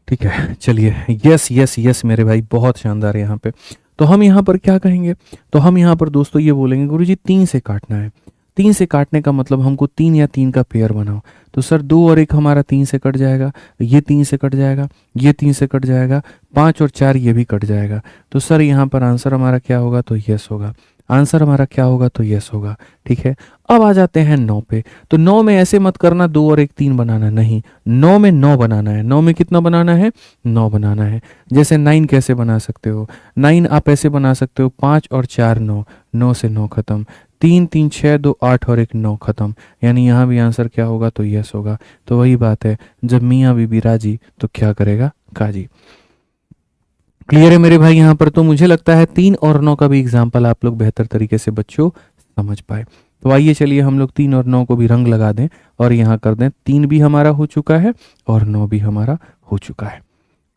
Speaker 1: ठीक है, चलिए, यस यस यस मेरे भाई, बहुत शानदार। यहाँ पे तो हम यहाँ पर क्या कहेंगे, तो हम यहाँ पर दोस्तों ये बोलेंगे गुरुजी 3 से काटना है। 3 से काटने का मतलब हमको 3 या 3 का पेयर बनाओ। तो सर 2 और 1 हमारा 3 से कट जाएगा, ये 3 से कट जाएगा, ये 3 से कट जाएगा, 5 और 4 ये भी कट जाएगा। तो सर यहाँ पर आंसर हमारा क्या होगा, तो यस होगा। आंसर हमारा क्या होगा, तो यस होगा। ठीक है, अब आ जाते हैं 9 पे। तो 9 में ऐसे मत करना 2 और 1 3 बनाना, नहीं, 9 में 9 बनाना है। 9 में कितना बनाना है, 9 बनाना है। जैसे 9 कैसे बना सकते हो, 9 आप ऐसे बना सकते हो, 5 और 4 9, 9 से 9 खत्म, 3 3 6 2 8 और 1 9 खत्म। यानी यहाँ भी आंसर क्या होगा, तो यस होगा। तो वही बात है, जब मियाँ बीबी राजी तो क्या करेगा काजी। क्लियर है मेरे भाई यहाँ पर। तो मुझे लगता है 3 और 9 का भी एग्जाम्पल आप लोग बेहतर तरीके से बच्चों समझ पाए। तो आइए चलिए हम लोग 3 और 9 को भी रंग लगा दें और यहाँ कर दें 3 भी हमारा हो चुका है और 9 भी हमारा हो चुका है।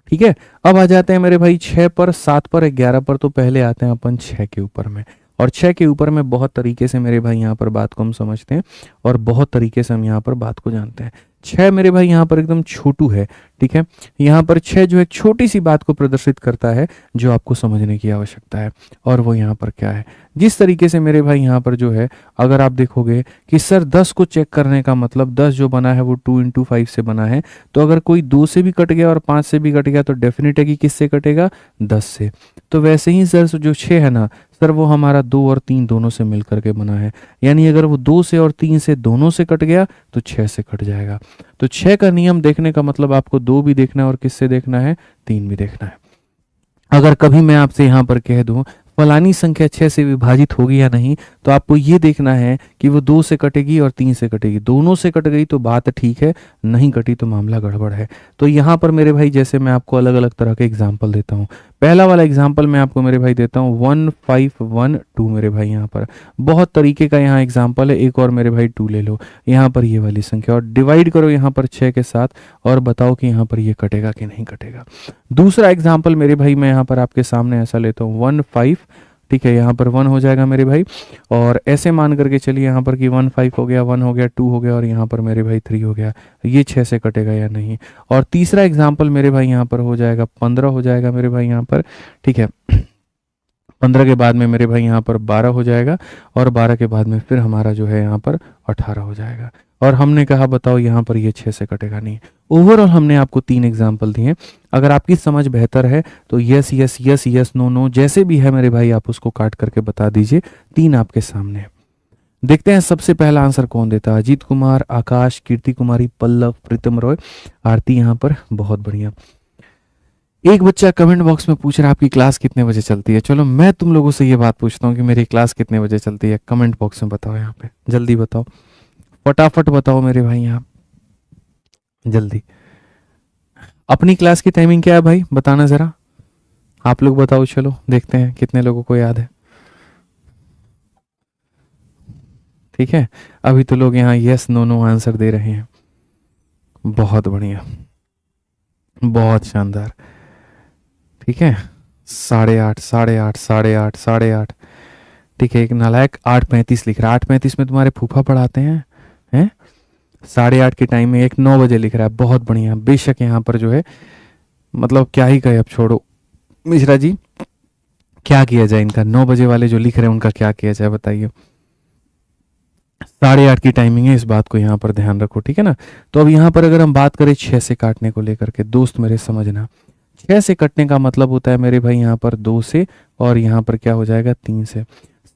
Speaker 1: ठीक है, अब आ जाते हैं मेरे भाई 6 पर, 7 पर, 11 पर। तो पहले आते हैं अपन 6 के ऊपर में, और 6 के ऊपर में बहुत तरीके से मेरे भाई यहाँ पर बात को हम समझते हैं और बहुत तरीके से हम यहाँ पर बात को जानते हैं। 6 मेरे भाई यहाँ पर एकदम छोटू है। ठीक है, यहाँ पर 6 जो एक छोटी सी बात को प्रदर्शित करता है जो आपको समझने की आवश्यकता है, और वो यहाँ पर क्या है। जिस तरीके से मेरे भाई यहाँ पर जो है, अगर आप देखोगे कि सर 10 को चेक करने का मतलब 10 जो बना है वो 2 × 5 से बना है। तो अगर कोई 2 से भी कट गया और 5 से भी कट गया तो डेफिनेट है कि किससे कटेगा, 10 से। तो वैसे ही सर जो 6 है ना सर, वो हमारा 2 और 3 दोनों से मिल करके बना है। यानी अगर वो 2 से और 3 से दोनों से कट गया तो 6 से कट जाएगा। तो 6 का नियम देखने का मतलब आपको 2 भी देखना है और किससे देखना है, 3 भी देखना है। अगर कभी मैं आपसे यहाँ पर कह दूं फलानी संख्या 6 से विभाजित होगी या नहीं, तो आपको ये देखना है कि वो 2 से कटेगी और 3 से कटेगी। दोनों से कट गई तो बात ठीक है, नहीं कटी तो मामला गड़बड़ है। तो यहाँ पर मेरे भाई जैसे मैं आपको अलग अलग तरह के एग्जाम्पल देता हूँ। पहला वाला एग्जाम्पल मैं आपको मेरे भाई देता हूँ 1512 मेरे भाई यहाँ पर बहुत तरीके का यहाँ एग्जाम्पल है। एक और मेरे भाई 2 ले लो, यहाँ पर ये वाली संख्या और डिवाइड करो यहाँ पर 6 के साथ और बताओ कि यहाँ पर ये कटेगा कि नहीं कटेगा। दूसरा एग्जाम्पल मेरे भाई मैं यहाँ पर आपके सामने ऐसा लेता हूँ 15, ठीक है, यहाँ पर 1 हो जाएगा मेरे भाई, और ऐसे मान करके चलिए यहाँ पर कि 1 5 हो गया, 1 हो गया, 2 हो गया और यहाँ पर मेरे भाई 3 हो गया। ये 6 से कटेगा या नहीं। और तीसरा एग्जाम्पल मेरे भाई यहाँ पर हो जाएगा 15 हो जाएगा मेरे भाई यहाँ पर, ठीक है। 15 के बाद में मेरे भाई यहाँ पर 12 हो जाएगा और 12 के बाद में फिर हमारा जो है यहाँ पर 18 हो जाएगा। और हमने कहा बताओ यहाँ पर ये 6 से कटेगा नहीं। ओवरऑल हमने आपको 3 एग्जाम्पल दिए। अगर आपकी समझ बेहतर है तो yes yes yes yes no no जैसे भी है मेरे भाई आप उसको काट करके बता दीजिए। 3 आपके सामने है। देखते हैं सबसे पहला आंसर कौन देता है। अजीत कुमार, आकाश, कीर्ति कुमारी, पल्लव, प्रीतम रॉय, आरती यहाँ पर, बहुत बढ़िया। एक बच्चा कमेंट बॉक्स में पूछ रहा है आपकी क्लास कितने बजे चलती है। चलो मैं तुम लोगों से ये बात पूछता हूँ कि मेरी क्लास कितने बजे चलती है। कमेंट बॉक्स में बताओ, यहाँ पे जल्दी बताओ, फटाफट बताओ मेरे भाई, यहाँ जल्दी। अपनी क्लास की टाइमिंग क्या है भाई, बताना जरा, आप लोग बताओ। चलो देखते हैं कितने लोगों को याद है। ठीक है, अभी तो लोग यहाँ यस नो नो आंसर दे रहे हैं। बहुत बढ़िया, बहुत शानदार। ठीक है, 8:30 8:30 8:30 8:30। ठीक है, एक नालायक 8:35 लिख रहा है। 8:35 में तुम्हारे फूफा पढ़ाते हैं, हैं? 8:30 के टाइम में एक 9 बजे लिख रहा है। बहुत बढ़िया। बेशक यहाँ पर जो है मतलब क्या ही कहे, अब छोड़ो मिश्रा जी, क्या किया जाए इनका। 9 बजे वाले जो लिख रहे हैं उनका क्या किया जाए बताइए। 8:30 की टाइमिंग है, इस बात को यहाँ पर ध्यान रखो। ठीक है ना। तो अब यहाँ पर अगर हम बात करें 6 से काटने को लेकर के, दोस्त मेरे समझना, 6 से कटने का मतलब होता है मेरे भाई यहाँ पर 2 से और यहाँ पर क्या हो जाएगा 3 से।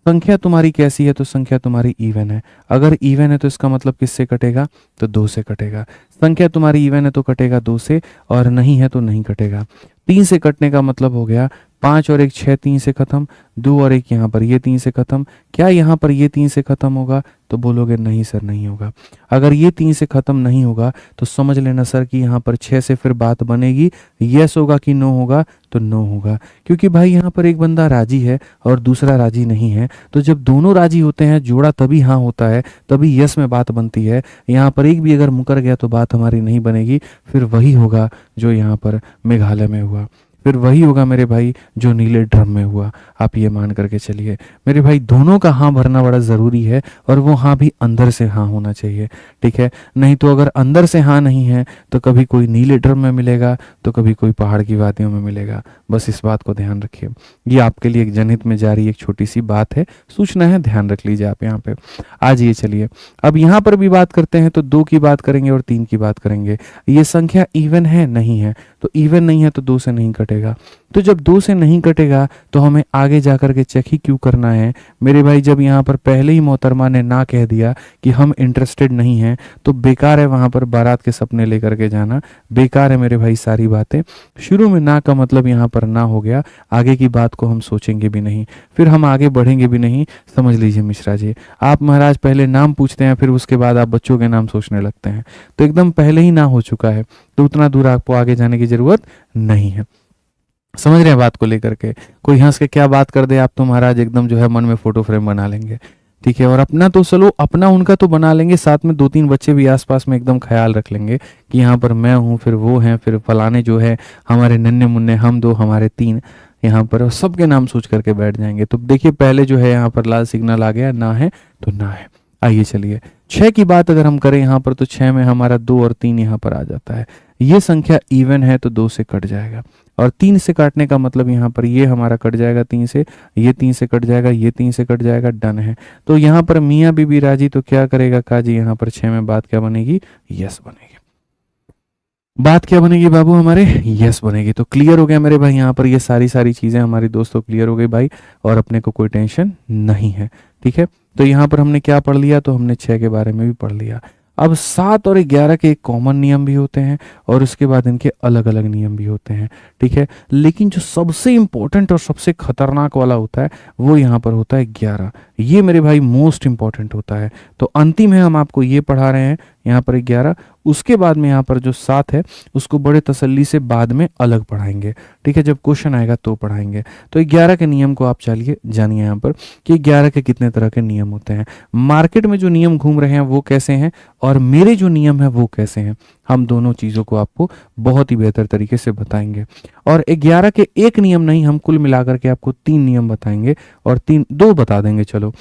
Speaker 1: संख्या तुम्हारी कैसी है? तो संख्या तुम्हारी इवन है। अगर इवन है तो इसका मतलब किससे कटेगा? तो 2 से कटेगा। संख्या तुम्हारी इवन है तो कटेगा 2 से, और नहीं है तो नहीं कटेगा। 3 से कटने का मतलब हो गया 5 और 1 6, 3 से खत्म। 2 और 1 यहाँ पर ये 3 से खत्म। क्या यहाँ पर ये 3 से खत्म होगा? तो बोलोगे नहीं सर नहीं होगा। अगर ये 3 से खत्म नहीं होगा तो समझ लेना सर कि यहाँ पर 6 से फिर बात बनेगी, यस होगा कि नो होगा? तो नो होगा, क्योंकि भाई यहाँ पर एक बंदा राजी है और दूसरा राजी नहीं है। तो जब दोनों राजी होते हैं जोड़ा तभी हाँ होता है, तभी यस में बात बनती है। यहाँ पर एक भी अगर मुकर गया तो बात हमारी नहीं बनेगी। फिर वही होगा जो यहाँ पर मेघालय में हुआ, फिर वही होगा मेरे भाई जो नीले ड्रम में हुआ। आप ये मान करके चलिए मेरे भाई, दोनों का हाँ भरना बड़ा ज़रूरी है, और वो हाँ भी अंदर से हाँ होना चाहिए, ठीक है। नहीं तो अगर अंदर से हाँ नहीं है तो कभी कोई नीले ड्रम में मिलेगा तो कभी कोई पहाड़ की वादियों में मिलेगा। बस इस बात को ध्यान रखिए। ये आपके लिए एक जनहित में जारी एक छोटी सी बात है, सूचना है, ध्यान रख लीजिए आप यहाँ पे। आज ये चलिए अब यहाँ पर भी बात करते हैं, तो 2 की बात करेंगे और 3 की बात करेंगे। ये संख्या इवन है? नहीं है। तो इवन नहीं है तो 2 से नहीं कटेगा। तो जब 2 से नहीं कटेगा तो हमें आगे जाकर के चेक ही क्यों करना है मेरे भाई? जब यहाँ पर पहले ही मोहतरमा ने ना कह दिया कि हम इंटरेस्टेड नहीं हैं, तो बेकार है वहां पर बारात के सपने लेकर के जाना, बेकार है मेरे भाई सारी बातें। शुरू में ना का मतलब यहाँ पर ना हो गया, आगे की बात को हम सोचेंगे भी नहीं, फिर हम आगे बढ़ेंगे भी नहीं। समझ लीजिए मिश्रा जी, आप महाराज पहले नाम पूछते हैं, फिर उसके बाद आप बच्चों के नाम सोचने लगते हैं। तो एकदम पहले ही ना हो चुका है, तो उतना दूर आपको आगे जाने की जरूरत नहीं है। समझ रहे हैं बात को लेकर के? कोई हंस के क्या बात कर दे आप तो महाराज एकदम जो है मन में फोटो फ्रेम बना लेंगे, ठीक है। और अपना तो चलो, अपना उनका तो बना लेंगे, साथ में 2-3 बच्चे भी आसपास में एकदम ख्याल रख लेंगे कि यहाँ पर मैं हूँ, फिर वो हैं, फिर फलाने जो है हमारे नन्हे मुन्ने, हम 2 हमारे 3, यहाँ पर सबके नाम सोच करके बैठ जाएंगे। तो देखिए पहले जो है यहाँ पर लाल सिग्नल आ गया, ना है तो ना है। आइए चलिए 6 की बात अगर हम करें यहाँ पर, तो 6 में हमारा 2 और 3 यहाँ पर आ जाता है। ये संख्या इवन है तो 2 से कट जाएगा, और 3 से काटने का मतलब यहाँ पर ये हमारा कट जाएगा 3 से, ये 3 से कट जाएगा, ये 3 से कट जाएगा, डन है। तो यहाँ पर मियाँ बीबी राजी, तो क्या करेगा काजी? यहाँ पर 6 में बात क्या बनेगी? यस बनेगी। बात क्या बनेगी बाबू हमारे? यस बनेगी। तो क्लियर हो गया मेरे भाई, यहाँ पर ये सारी चीजें हमारी दोस्तों क्लियर हो गई भाई, और अपने को कोई टेंशन नहीं है, ठीक है। तो यहाँ पर हमने क्या पढ़ लिया? तो हमने 6 के बारे में भी पढ़ लिया। अब 7 और 11 के एक कॉमन नियम भी होते हैं, और उसके बाद इनके अलग अलग नियम भी होते हैं, ठीक है। लेकिन जो सबसे इंपॉर्टेंट और सबसे खतरनाक वाला होता है वो यहाँ पर होता है 11। ये मेरे भाई मोस्ट इंपॉर्टेंट होता है। तो अंतिम है, हम आपको ये पढ़ा रहे हैं यहाँ पर 11, उसके बाद में यहाँ पर जो 7 है उसको बड़े तसल्ली से बाद में अलग पढ़ाएंगे, ठीक है। जब क्वेश्चन आएगा तो पढ़ाएंगे। तो 11 के नियम को आप चलिए जानिए यहाँ पर कि 11 के कितने तरह के नियम होते हैं। मार्केट में जो नियम घूम रहे हैं वो कैसे हैं, और मेरे जो नियम है वो कैसे हैं, हम दोनों चीज़ों को आपको बहुत ही बेहतर तरीके से बताएंगे। और 11 के एक नियम नहीं, हम कुल मिलाकर के आपको 3 नियम बताएंगे, और 2 बता देंगे। चलो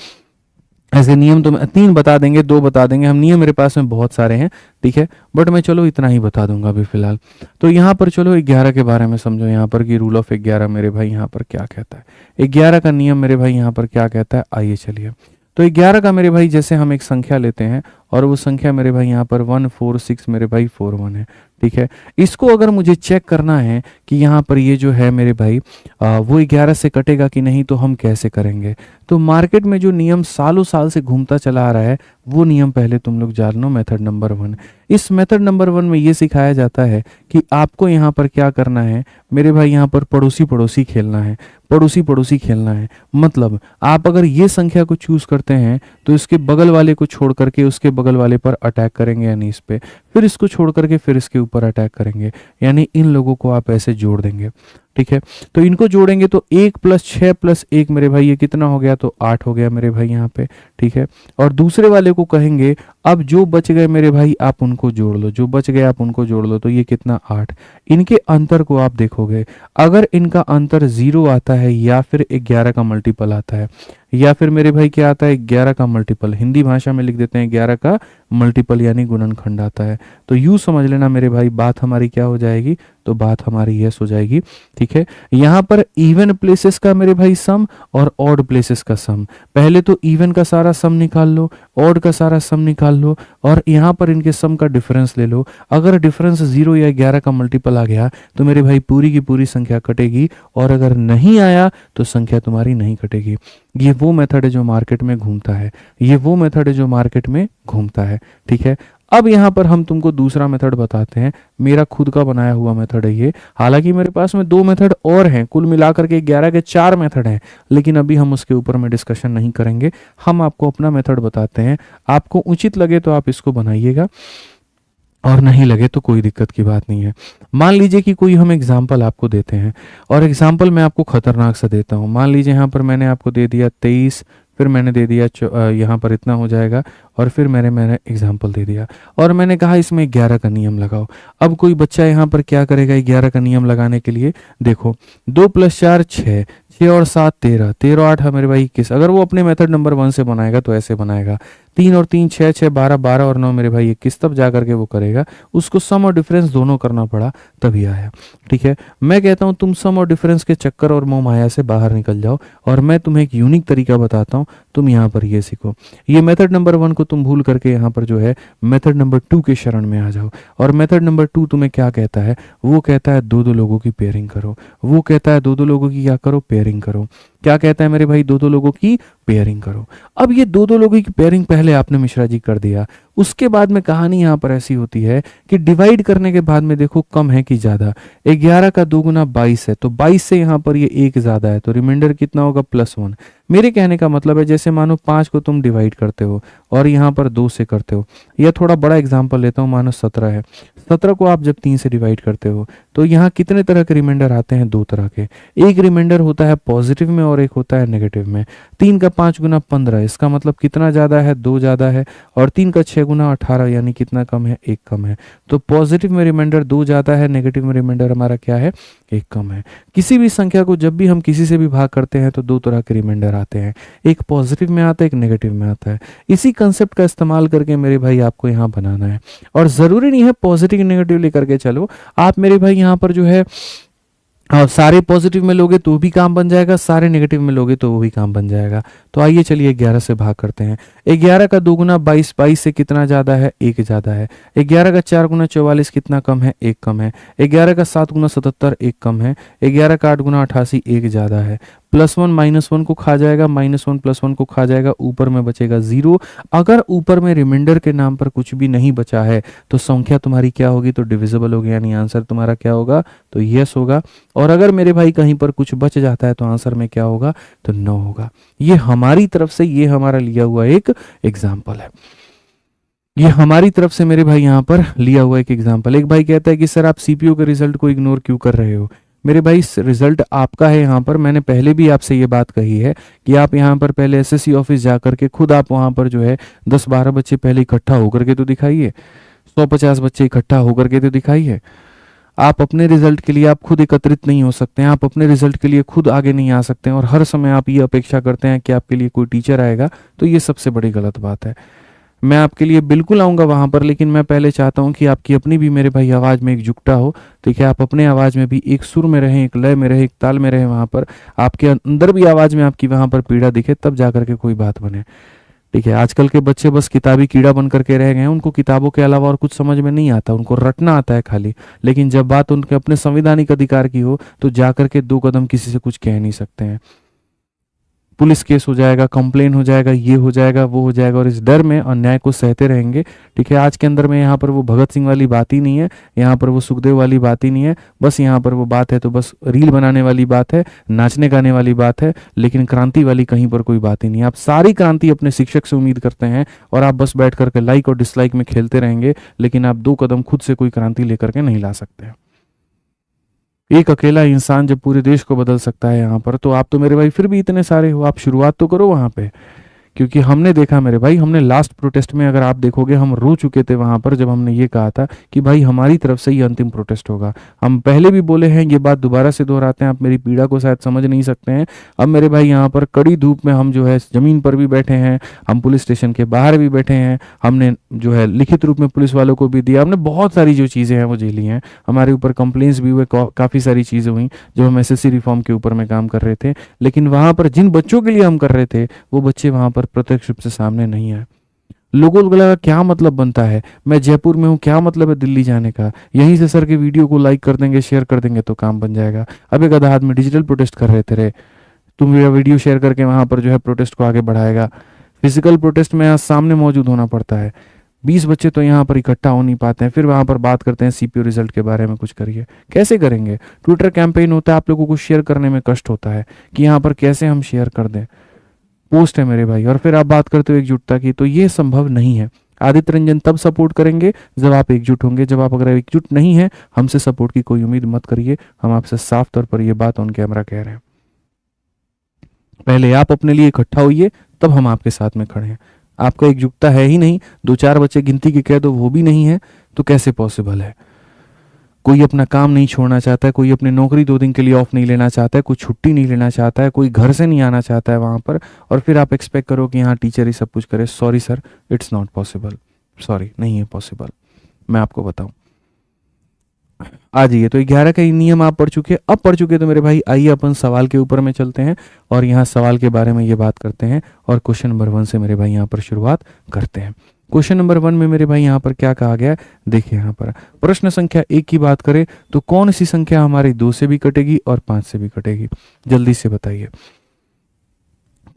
Speaker 1: ऐसे नियम तो 3 बता देंगे, 2 बता देंगे हम। नियम मेरे पास में बहुत सारे हैं, ठीक है, बट मैं चलो इतना ही बता दूंगा अभी फिलहाल। तो यहाँ पर चलो 11 के बारे में समझो, यहाँ पर कि रूल ऑफ 11 मेरे भाई यहाँ पर क्या कहता है, 11 का नियम मेरे भाई यहाँ पर क्या कहता है। आइए चलिए, तो 11 का मेरे भाई, जैसे हम एक संख्या लेते हैं और वो संख्या मेरे भाई यहाँ पर 146 मेरे भाई 41 है, ठीक है। इसको अगर मुझे चेक करना है कि यहाँ पर ये जो है मेरे भाई वो 11 से कटेगा कि नहीं, तो हम कैसे करेंगे? तो मार्केट में जो नियम सालों साल से घूमता चला आ रहा है वो नियम पहले तुम लोग जान लो। मेथड नंबर 1, इस मेथड नंबर 1 में ये सिखाया जाता है कि आपको यहाँ पर क्या करना है मेरे भाई, यहाँ पर पड़ोसी पड़ोसी खेलना है, पड़ोसी पड़ोसी खेलना है। मतलब आप अगर ये संख्या को चूज करते हैं तो इसके बगल वाले को छोड़ करके उसके बगल वाले पर अटैक करेंगे, यानी इस पे, फिर इसको छोड़ करके फिर इसके ऊपर अटैक करेंगे, यानी इन लोगों को आप ऐसे जोड़ देंगे, ठीक है। तो इनको जोड़ेंगे तो 1 + 6 + 1 मेरे भाई ये कितना हो गया? तो 8 हो गया मेरे भाई यहाँ पे, ठीक है। और दूसरे वाले को कहेंगे अब जो बच गए मेरे भाई आप उनको जोड़ लो, जो बच गए आप उनको जोड़ लो, तो ये कितना? 8। इनके अंतर को आप देखोगे, अगर इनका अंतर 0 आता है या फिर 11 का मल्टीपल आता है, या फिर मेरे भाई क्या आता है? 11 का मल्टीपल, हिंदी भाषा में लिख देते हैं 11 का मल्टीपल यानी गुणनखंड आता है। तो यूं समझ लेना मेरे भाई, बात हमारी क्या हो जाएगी? तो बात हमारी यस हो जाएगी। ठीक है, यहाँ पर इवन प्लेसेस का मेरे भाई सम और ऑड प्लेसेस का सम, पहले तो इवन का सारा सम निकाल लो, ऑड का सारा सम निकाल लो, और यहाँ पर इनके सम का डिफरेंस ले लो। अगर डिफरेंस 0 या 11 का मल्टीपल आ गया तो मेरे भाई पूरी की पूरी संख्या कटेगी, और अगर नहीं आया तो संख्या तुम्हारी नहीं कटेगी। ये वो मेथड है जो मार्केट में घूमता है, ये वो मेथड है जो मार्केट में घूमता है। ठीक है, अब यहाँ पर हम तुमको दूसरा मेथड बताते हैं, मेरा खुद का बनाया हुआ मेथड है ये। हालांकि मेरे पास में 2 मेथड और हैं, कुल मिलाकर के 11 के 4 मेथड हैं, लेकिन अभी हम उसके ऊपर में डिस्कशन नहीं करेंगे। हम आपको अपना मेथड बताते हैं, आपको उचित लगे तो आप इसको बनाइएगा, और नहीं लगे तो कोई दिक्कत की बात नहीं है। मान लीजिए कि कोई हम एग्जाम्पल आपको देते हैं, और एग्जाम्पल मैं आपको खतरनाक सा देता हूँ। मान लीजिए यहाँ पर मैंने आपको दे दिया 23, फिर मैंने दे दिया यहाँ पर इतना हो जाएगा, और फिर मैंने एग्जाम्पल दे दिया, और मैंने कहा इसमें 11 का नियम लगाओ। अब कोई बच्चा यहाँ पर क्या करेगा 11 का नियम लगाने के लिए? देखो 2 + 4 6, 6 और 7 13, 13 8 है मेरे भाई 21। अगर वो अपने मेथड नंबर 1 से बनाएगा तो ऐसे बनाएगा, 3 और 3 6, 6 12, 12 और 9 मेरे भाई 21, तब जा करके वो करेगा। उसको सम और डिफरेंस दोनों करना पड़ा तभी आया। ठीक है, मैं कहता हूँ तुम सम और डिफरेंस के चक्कर और मोह माया से बाहर निकल जाओ, और मैं तुम्हें एक यूनिक तरीका बताता हूँ, तुम यहाँ पर ये सीखो। ये मेथड नंबर 1 को तुम भूल करके यहाँ पर जो है मेथड नंबर 2 के शरण में आ जाओ। और मेथड नंबर 2 तुम्हें क्या कहता है? वो कहता है 2-2 लोगों की पेयरिंग करो। वो कहता है 2-2 लोगों की क्या करो? पेयरिंग करो। क्या कहता है मेरे भाई? 2-2 लोगों की पेयरिंग करो। अब ये 2-2 लोगों की पेयरिंग पहले आपने मिश्रा जी कर दिया, उसके बाद में कहानी यहाँ पर ऐसी होती है कि डिवाइड करने के बाद में देखो कम है कि ज्यादा। 11 का 2 गुना 22 है, तो 22 से यहाँ पर ये 1 ज्यादा है, तो रिमाइंडर कितना होगा? +1। मेरे कहने का मतलब है जैसे मानो 5 को तुम डिवाइड करते हो और यहाँ पर 2 से करते हो, या थोड़ा बड़ा एग्जाम्पल लेता हूँ, मानो 17 है, 17 को आप जब 3 से डिवाइड करते हो तो यहाँ कितने तरह के रिमाइंडर आते हैं? 2 तरह के। एक रिमाइंडर होता है पॉजिटिव में और एक होता है नेगेटिव में। 3 का 5 गुना 15, इसका मतलब कितना ज्यादा है? 2 ज्यादा है। और 3 का 6 गुना 18, यानी कितना कम है? 1 कम है। तो पॉजिटिव में रिमाइंडर 2 ज्यादा है, नेगेटिव में रिमाइंडर हमारा क्या है? 1 कम है। किसी भी संख्या को जब भी हम किसी से भी भाग करते हैं तो 2 तरह के रिमाइंडर आते हैं, एक पॉजिटिव में आता है, एक नेगेटिव में आता है। इसी कंसेप्ट का इस्तेमाल करके मेरे भाई आपको यहाँ बनाना है, और जरूरी नहीं है पॉजिटिव नेगेटिव लेकर के चलो। आप मेरे भाई यहाँ पर जो है सारे पॉजिटिव में लोगे तो भी काम बन जाएगा, सारे नेगेटिव में लोगे तो वो भी काम बन जाएगा। तो आइए चलिए 11 से भाग करते हैं। 11 का 2 गुना 22, 22 से कितना ज्यादा है? 1 ज्यादा है। 11 का 4 गुना 44 कितना कम है? 1 कम है। 11 का 7 गुना 77 1 कम है। 11 का 8 गुना 88 1 ज्यादा है। +1 -1 को खा जाएगा, -1 +1 को खा जाएगा, ऊपर में बचेगा 0। अगर ऊपर में रिमाइंडर के नाम पर कुछ भी नहीं बचा है तो संख्या तुम्हारी क्या होगी? तो डिविजिबल होगी, यानी आंसर तुम्हारा क्या होगा? तो यस होगा। और अगर मेरे भाई कहीं पर कुछ बच जाता है तो आंसर में क्या होगा? तो नो होगा। ये हमारी तरफ से, ये हमारा लिया हुआ एक एग्जाम्पल है, ये हमारी तरफ से मेरे भाई यहाँ पर लिया हुआ एक एग्जाम्पल। एक भाई कहता है कि सर आप सीपीयू के रिजल्ट को इग्नोर क्यों कर रहे हो? मेरे भाई रिजल्ट आपका है। यहाँ पर मैंने पहले भी आपसे ये बात कही है कि आप यहाँ पर पहले एसएससी ऑफिस जा करके खुद आप वहाँ पर जो है 10-12 बच्चे पहले इकट्ठा होकर के तो दिखाइए, 150 बच्चे इकट्ठा होकर के तो दिखाइए। आप अपने रिजल्ट के लिए आप खुद एकत्रित नहीं हो सकते हैं, आप अपने रिजल्ट के लिए खुद आगे नहीं आ सकते हैं, और हर समय आप ये अपेक्षा करते हैं कि आपके लिए कोई टीचर आएगा, तो ये सबसे बड़ी गलत बात है। मैं आपके लिए बिल्कुल आऊँगा वहाँ पर, लेकिन मैं पहले चाहता हूँ कि आपकी अपनी भी मेरे भाई आवाज़ में एकजुटता हो। तो क्या आप अपने आवाज़ में भी एक सुर में रहें, एक लय में रहें, एक ताल में रहें, वहाँ पर आपके अंदर भी आवाज़ में आपकी वहाँ पर पीड़ा दिखे, तब जा करके कोई बात बने। ठीक है, आजकल के बच्चे बस किताबी कीड़ा बन करके रह गए हैं, उनको किताबों के अलावा और कुछ समझ में नहीं आता, उनको रटना आता है खाली। लेकिन जब बात उनके अपने संवैधानिक अधिकार की हो तो जा करके 2 कदम किसी से कुछ कह नहीं सकते हैं। पुलिस केस हो जाएगा, कंप्लेन हो जाएगा, ये हो जाएगा, वो हो जाएगा, और इस डर में अन्याय को सहते रहेंगे। ठीक है, आज के अंदर में यहाँ पर वो भगत सिंह वाली बात ही नहीं है, यहाँ पर वो सुखदेव वाली बात ही नहीं है, बस यहाँ पर वो बात है तो बस रील बनाने वाली बात है, नाचने गाने वाली बात है, लेकिन क्रांति वाली कहीं पर कोई बात ही नहीं है। आप सारी क्रांति अपने शिक्षक से उम्मीद करते हैं और आप बस बैठ करके लाइक और डिसलाइक में खेलते रहेंगे, लेकिन आप 2 कदम खुद से कोई क्रांति लेकर के नहीं ला सकते। एक अकेला इंसान जब पूरे देश को बदल सकता है यहाँ पर, तो आप तो मेरे भाई फिर भी इतने सारे हो, आप शुरुआत तो करो वहाँ पे क्योंकि हमने देखा मेरे भाई, हमने लास्ट प्रोटेस्ट में अगर आप देखोगे हम रो चुके थे वहाँ पर, जब हमने ये कहा था कि भाई हमारी तरफ से ये अंतिम प्रोटेस्ट होगा। हम पहले भी बोले हैं, ये बात दोबारा से दोहराते हैं, आप मेरी पीड़ा को शायद समझ नहीं सकते हैं। अब मेरे भाई यहाँ पर कड़ी धूप में हम जो है ज़मीन पर भी बैठे हैं, हम पुलिस स्टेशन के बाहर भी बैठे हैं, हमने जो है लिखित रूप में पुलिस वालों को भी दिया, हमने बहुत सारी जो चीज़ें हैं वो झेली हैं, हमारे ऊपर कंप्लेंट्स भी हुए, काफ़ी सारी चीज़ें हुई जब हम एसएससी रिफॉर्म के ऊपर में काम कर रहे थे। लेकिन वहाँ पर जिन बच्चों के लिए हम कर रहे थे वो बच्चे वहाँ पर प्रत्यक्ष रूप से सामने नहीं आए। लोगों को लगा क्या मतलब बनता है, मैं जयपुर में हूँ, क्या मतलब है दिल्ली जाने का, यहीं से सर के वीडियो को लाइक कर देंगे, शेयर कर देंगे तो काम बन जाएगा। अब एक आधा आदमी डिजिटल प्रोटेस्ट कर रहे थे, रे तुम मेरा वीडियो शेयर करके वहाँ पर जो है प्रोटेस्ट को आगे बढ़ाएगा। फिजिकल प्रोटेस्ट में यहाँ सामने मौजूद होना पड़ता है। 20 बच्चे तो यहाँ पर इकट्ठा हो नहीं पाते हैं, फिर वहाँ पर बात करते हैं सीपीयू रिजल्ट के बारे में कुछ करिए। कैसे करेंगे? ट्विटर कैंपेन होता है, आप लोगों को शेयर करने में कष्ट होता है कि यहाँ पर कैसे हम शेयर कर दें, पोस्ट है मेरे भाई, और फिर आप बात करते हो एकजुटता की, तो ये संभव नहीं है। आदित्य रंजन तब सपोर्ट करेंगे जब आप एकजुट होंगे। जब आप अगर एकजुट नहीं है, हमसे सपोर्ट की कोई उम्मीद मत करिए। हम आपसे साफ तौर पर ये बात ऑन कैमरा कह रहे हैं। पहले आप अपने लिए इकट्ठा होइए, तब हम आपके साथ में खड़े हैं। आपका एकजुटता है ही नहीं, 2-4 बच्चे गिनती के कह दो वो भी नहीं है, तो कैसे पॉसिबल है? कोई अपना काम नहीं छोड़ना चाहता है, कोई अपनी नौकरी 2 दिन के लिए ऑफ नहीं लेना चाहता है, कोई छुट्टी नहीं लेना चाहता है, कोई घर से नहीं आना चाहता है वहाँ पर, और फिर आप एक्सपेक्ट करो कि यहाँ टीचर ही सब कुछ करे। Sorry sir, it's not possible, sorry नहीं है पॉसिबल। मैं आपको बताऊं, आ जाइए। तो 11 का नियम आप पढ़ चुके, अब पढ़ चुके तो मेरे भाई आइए अपन सवाल के ऊपर में चलते हैं और यहाँ सवाल के बारे में ये बात करते हैं और क्वेश्चन नंबर 1 से मेरे भाई यहाँ पर शुरुआत करते हैं। क्वेश्चन नंबर 1 में मेरे भाई यहाँ पर क्या कहा गया है, देखिए यहाँ पर प्रश्न संख्या 1 की बात करें तो कौन सी संख्या हमारी 2 से भी कटेगी और 5 से भी कटेगी? जल्दी से बताइए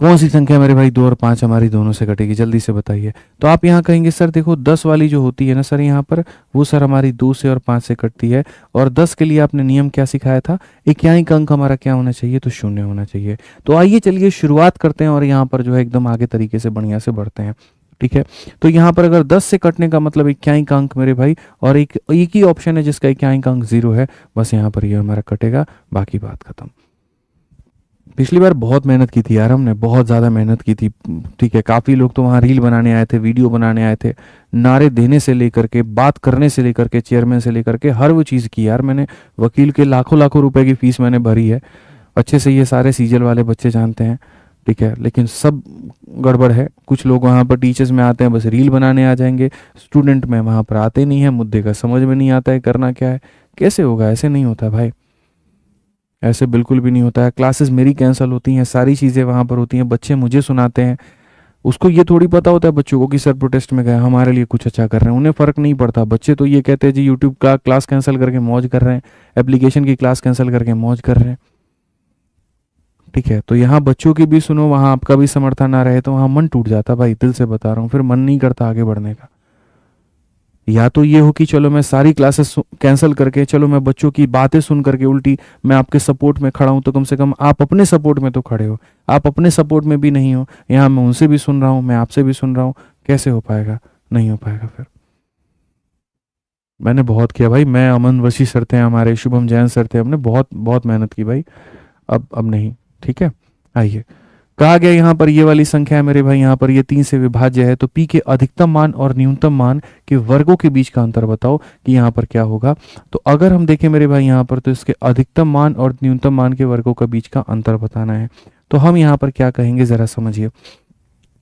Speaker 1: कौन सी संख्या मेरे भाई 2 और 5 हमारी दोनों से कटेगी, जल्दी से बताइए। तो आप यहाँ कहेंगे सर देखो 10 वाली जो होती है ना सर यहाँ पर, वो सर हमारी 2 से और 5 से कटती है। और 10 के लिए आपने नियम क्या सिखाया था, इक्याई का अंक हमारा क्या होना चाहिए, तो 0 होना चाहिए। तो आइए चलिए शुरुआत करते हैं और यहाँ पर जो है एकदम आगे तरीके से बढ़िया से बढ़ते हैं। ठीक है, तो यहाँ पर अगर 10 से कटने का मतलब इक्याई का अंक मेरे भाई, और एक ही ऑप्शन है जिसका इक्याई का अंक 0 है, बस यहाँ पर ये हमारा कटेगा, बाकी बात खत्म। पिछली बार बहुत मेहनत की थी यार, हमने बहुत ज़्यादा मेहनत की थी। ठीक है, काफ़ी लोग तो वहाँ रील बनाने आए थे, वीडियो बनाने आए थे, नारे देने से लेकर के, बात करने से लेकर के, चेयरमैन से लेकर के हर वो चीज़ की यार मैंने। वकील के लाखों लाखों रुपए की फीस मैंने भरी है, अच्छे से ये सारे सीजल वाले बच्चे जानते हैं। ठीक है, लेकिन सब गड़बड़ है। कुछ लोग वहाँ पर टीचर्स में आते हैं, बस रील बनाने आ जाएंगे, स्टूडेंट में वहाँ पर आते नहीं है, मुद्दे का समझ में नहीं आता है करना क्या है। कैसे होगा? ऐसे नहीं होता भाई, ऐसे बिल्कुल भी नहीं होता है। क्लासेस मेरी कैंसिल होती हैं, सारी चीज़ें वहाँ पर होती हैं, बच्चे मुझे सुनाते हैं। उसको ये थोड़ी पता होता है बच्चों को कि सर प्रोटेस्ट में गए, हमारे लिए कुछ अच्छा कर रहे हैं, उन्हें फ़र्क नहीं पड़ता। बच्चे तो ये कहते हैं जी यूट्यूब का क्लास कैंसिल करके मौज कर रहे हैं, एप्लीकेशन की क्लास कैंसिल करके मौज कर रहे हैं। ठीक है, तो यहाँ बच्चों की भी सुनो, वहाँ आपका भी समर्थन ना रहे तो वहाँ मन टूट जाता भाई, दिल से बता रहा हूँ, फिर मन नहीं करता आगे बढ़ने का। या तो ये हो कि चलो मैं सारी क्लासेस कैंसिल करके, चलो मैं बच्चों की बातें सुन करके उल्टी मैं आपके सपोर्ट में खड़ा हूं, तो कम से कम आप अपने सपोर्ट में तो खड़े हो। आप अपने सपोर्ट में भी नहीं हो, यहाँ मैं उनसे भी सुन रहा हूँ, मैं आपसे भी सुन रहा हूँ, कैसे हो पाएगा? नहीं हो पाएगा। फिर मैंने बहुत किया भाई, मैं, अमन वशी सर थे हमारे, शुभम जैन सर थे, हमने बहुत बहुत मेहनत की भाई। अब नहीं। ठीक है, आइए, कहा गया यहाँ पर ये वाली संख्या है मेरे भाई, यहाँ पर ये 3 से विभाज्य है, तो पी के अधिकतम मान और न्यूनतम मान के वर्गों के बीच का अंतर बताओ कि यहाँ पर क्या होगा। तो अगर हम देखें मेरे भाई यहाँ पर, तो इसके अधिकतम मान और न्यूनतम मान के वर्गों का बीच का अंतर बताना है। तो हम यहाँ पर क्या कहेंगे जरा समझिए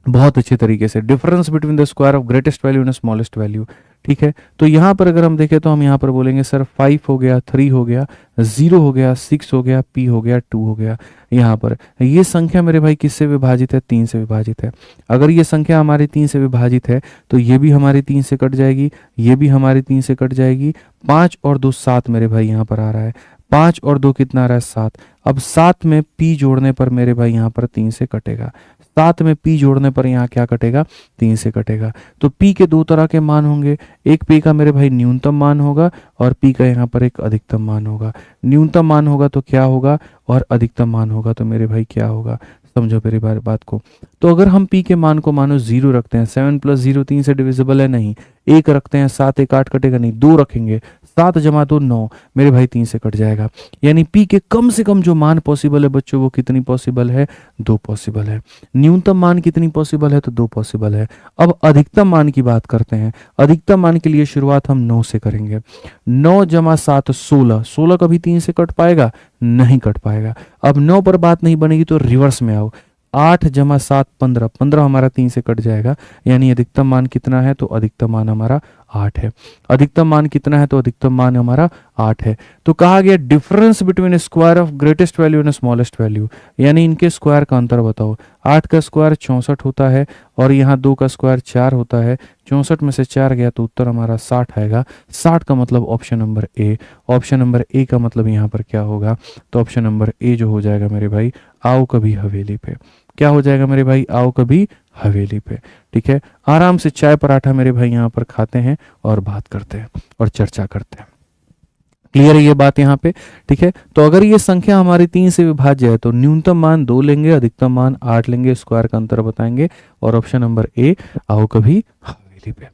Speaker 1: बहुत अच्छे तरीके से, difference between the square of greatest value and smallest value. ठीक है, तो यहाँ पर अगर हम देखें तो हम यहाँ पर बोलेंगे सर 5 हो गया, 3 हो गया, 0 हो गया, 6 हो गया, p हो गया, 2 हो गया। यहाँ पर ये संख्या मेरे भाई किससे विभाजित है? 3 से विभाजित है। अगर ये संख्या हमारी 3 से विभाजित है तो ये भी हमारी 3 से कट जाएगी, ये भी हमारी 3 से कट जाएगी। 5 और 2 7 मेरे भाई यहाँ पर आ रहा है, 5 और 2 कितना आ रहा है? 7। अब 7 में p जोड़ने पर मेरे भाई यहाँ पर 3 से कटेगा, 7 में p जोड़ने पर यहाँ क्या कटेगा? 3 से कटेगा। तो p के 2 तरह के मान होंगे, एक p का मेरे भाई न्यूनतम मान होगा और p का यहाँ पर एक अधिकतम मान होगा। न्यूनतम मान होगा तो क्या होगा और अधिकतम मान होगा तो मेरे भाई क्या होगा? समझो मेरी बात को। तो अगर हम p के मान को मानो 0 रखते हैं, 7 + 0 3 से डिविजिबल है नहीं, 1 रखते हैं, 7 1 8 कटेगा नहीं, 2 रखेंगे, 7 × 2 9, मेरे भाई 3 से कट जाएगा। यानी p के कम से कम जो मान पॉसिबल है बच्चों वो कितनी पॉसिबल है, 2 पॉसिबल है। न्यूनतम मान कितनी पॉसिबल है, तो 2 पॉसिबल है। अब अधिकतम मान की बात करते हैं। अधिकतम मान के लिए शुरुआत हम 9 से करेंगे। 9 × 7 16, 16 कभी 3 से कट पाएगा, नहीं कट पाएगा। अब 9 पर बात नहीं बनेगी तो रिवर्स में आओ, 8 × 7 15, 15 हमारा 3 से कट जाएगा। यानी अधिकतम मान कितना है, तो अधिकतम मान हमारा 8 है। अधिकतम मान कितना है, तो अधिकतम मान हमारा 8 है। तो कहा गया difference between square of greatest value and smallest value, यानी इनके स्क्वायर का अंतर बताओ। 8 का स्क्वायर 64 होता है और यहाँ 2 का स्क्वायर 4 होता है। 64 में से 4 गया तो उत्तर हमारा 60 आएगा। 60 का मतलब option number A. Option number A का मतलब यहाँ पर क्या होगा, तो ऑप्शन नंबर ए जो हो जाएगा मेरे भाई, आओ कभी हवेली पे। क्या हो जाएगा मेरे भाई, आओ कभी हवेली पे। ठीक है, आराम से चाय पराठा मेरे भाई यहाँ पर खाते हैं और बात करते हैं और चर्चा करते हैं। क्लियर है ये बात यहाँ पे। ठीक है, तो अगर ये संख्या हमारी 3 से विभाज्य है तो न्यूनतम मान 2 लेंगे, अधिकतम मान 8 लेंगे, स्क्वायर का अंतर बताएंगे और ऑप्शन नंबर ए, आओ कभी हवेली पे।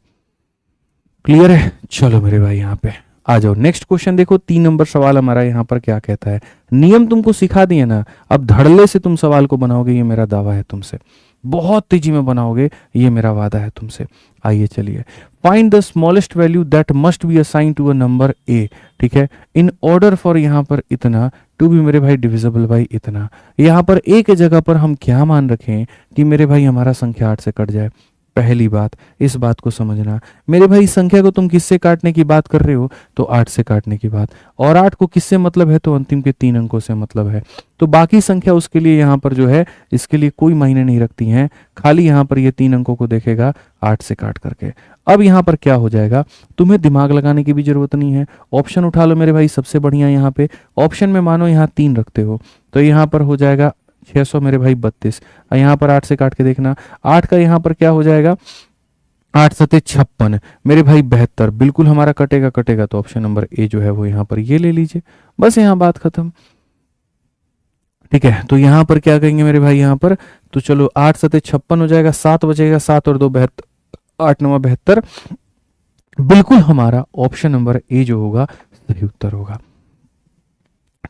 Speaker 1: क्लियर है, चलो मेरे भाई यहाँ पे आ जाओ। नेक्स्ट क्वेश्चन देखो, 3 नंबर सवाल हमारा यहाँ पर क्या कहता है। नियम तुमको सिखा दिए ना, अब धड़ल्ले से तुम सवाल को बनाओगे, ये मेरा दावा है तुमसे। बहुत तेजी में बनाओगे, ये मेरा वादा है तुमसे। आइए चलिए, find the smallest value that must be assign to a number A. ठीक है, इन ऑर्डर फॉर यहाँ पर इतना टू बी मेरे भाई डिविजिबल बाई इतना। यहाँ पर ए के जगह पर हम क्या मान रखें कि मेरे भाई हमारा संख्या 8 से कट जाए। पहली बात, इस बात को समझना मेरे भाई, संख्या को तुम किससे काटने की बात कर रहे हो, तो 8 से काटने की बात। और 8 को किससे मतलब है, तो अंतिम के 3 अंकों से मतलब है। तो बाकी संख्या उसके लिए यहाँ पर जो है, इसके लिए कोई मायने नहीं रखती हैं, खाली यहाँ पर ये 3 अंकों को देखेगा 8 से काट करके। अब यहाँ पर क्या हो जाएगा, तुम्हें दिमाग लगाने की भी जरूरत नहीं है। ऑप्शन उठा लो मेरे भाई, सबसे बढ़िया यहाँ पे ऑप्शन में मानो यहाँ 3 रखते हो तो यहाँ पर हो जाएगा 600 मेरे भाई 32। यहाँ पर 8 से काट के देखना, 8 का यहाँ पर क्या हो जाएगा, 8 सते 56 मेरे भाई 72, बिल्कुल हमारा कटेगा। तो ऑप्शन नंबर ए जो है वो यहाँ पर ये ले लीजिए, बस यहाँ बात खत्म। ठीक है, तो यहाँ पर क्या कहेंगे मेरे भाई, यहाँ पर तो चलो 8 सते 56 हो जाएगा, 7 बचेगा, 7 और 2 72, 8 9 72, बिल्कुल हमारा ऑप्शन नंबर ए जो होगा सही उत्तर होगा।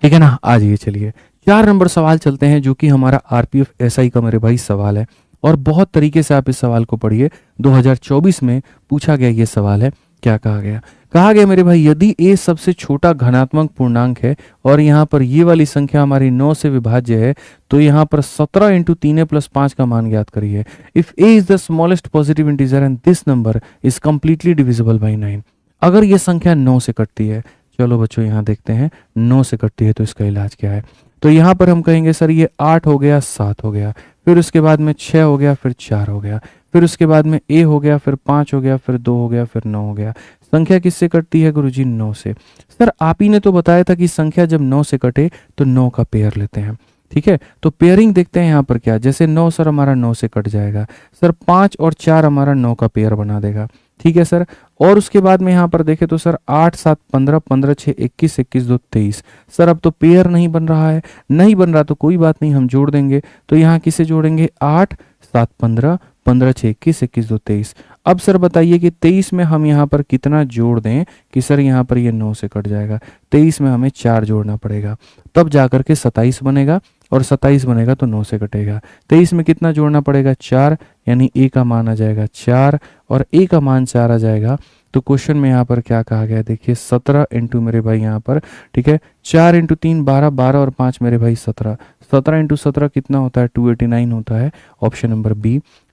Speaker 1: ठीक है ना, आ जाइए चलिए 4 नंबर सवाल चलते हैं, जो कि हमारा आरपीएफ एसआई का मेरे भाई सवाल है और बहुत तरीके से आप इस सवाल को पढ़िए। 2024 में पूछा गया ये सवाल है। क्या कहा गया मेरे भाई, यदि a सबसे छोटा धनात्मक पूर्णांक है और यहाँ पर ये वाली संख्या हमारी 9 से विभाज्य है, तो यहाँ पर 17 × 3a + 5 का मान ज्ञात करिए। If a is the smallest positive integer and this number is completely divisible by 9। अगर ये संख्या 9 से कटती है, चलो बच्चों यहाँ देखते हैं 9 से कटती है तो इसका इलाज क्या है। तो यहाँ पर हम कहेंगे सर ये 8 हो गया, 7 हो गया, फिर उसके बाद में 6 हो गया, फिर 4 हो गया, फिर उसके बाद में a हो गया, फिर 5 हो गया, फिर 2 हो गया, फिर 9 हो गया। संख्या किससे कटती है गुरुजी, 9 से। सर आप ही ने तो बताया था कि संख्या जब 9 से कटे तो 9 का पेयर लेते हैं। ठीक है, तो पेयरिंग देखते हैं यहाँ पर क्या, जैसे 9 सर हमारा 9 से कट जाएगा, सर 5 और 4 हमारा 9 का पेयर बना देगा। ठीक है सर, और उसके बाद में यहाँ पर देखें तो सर 8 7 15, 15 6 21, 21 2 23। सर अब तो पेयर नहीं बन रहा है, नहीं बन रहा तो कोई बात नहीं, हम जोड़ देंगे। तो यहाँ किसे जोड़ेंगे, 8 7 15, 15 6 21, 21 2 23। अब सर बताइए कि 23 में हम यहाँ पर कितना जोड़ दें कि सर यहाँ पर ये 9 से कट जाएगा। 23 में हमें 4 जोड़ना पड़ेगा, तब जाकर के 27 बनेगा, और 27 बनेगा तो 9 से कटेगा। 23 में कितना जोड़ना पड़ेगा, 4, यानी a का मान आ जाएगा 4 और a का मान 4 आ जाएगा। तो क्वेश्चन में यहाँ पर क्या कहा गया, देखिए 17 इंटू मेरे भाई यहाँ पर, ठीक है 4 इंटू 3 12, 12 और 5 मेरे भाई 17, 17 इंटू 17 कितना होता है, 289 होता है। ऑप्शन नंबर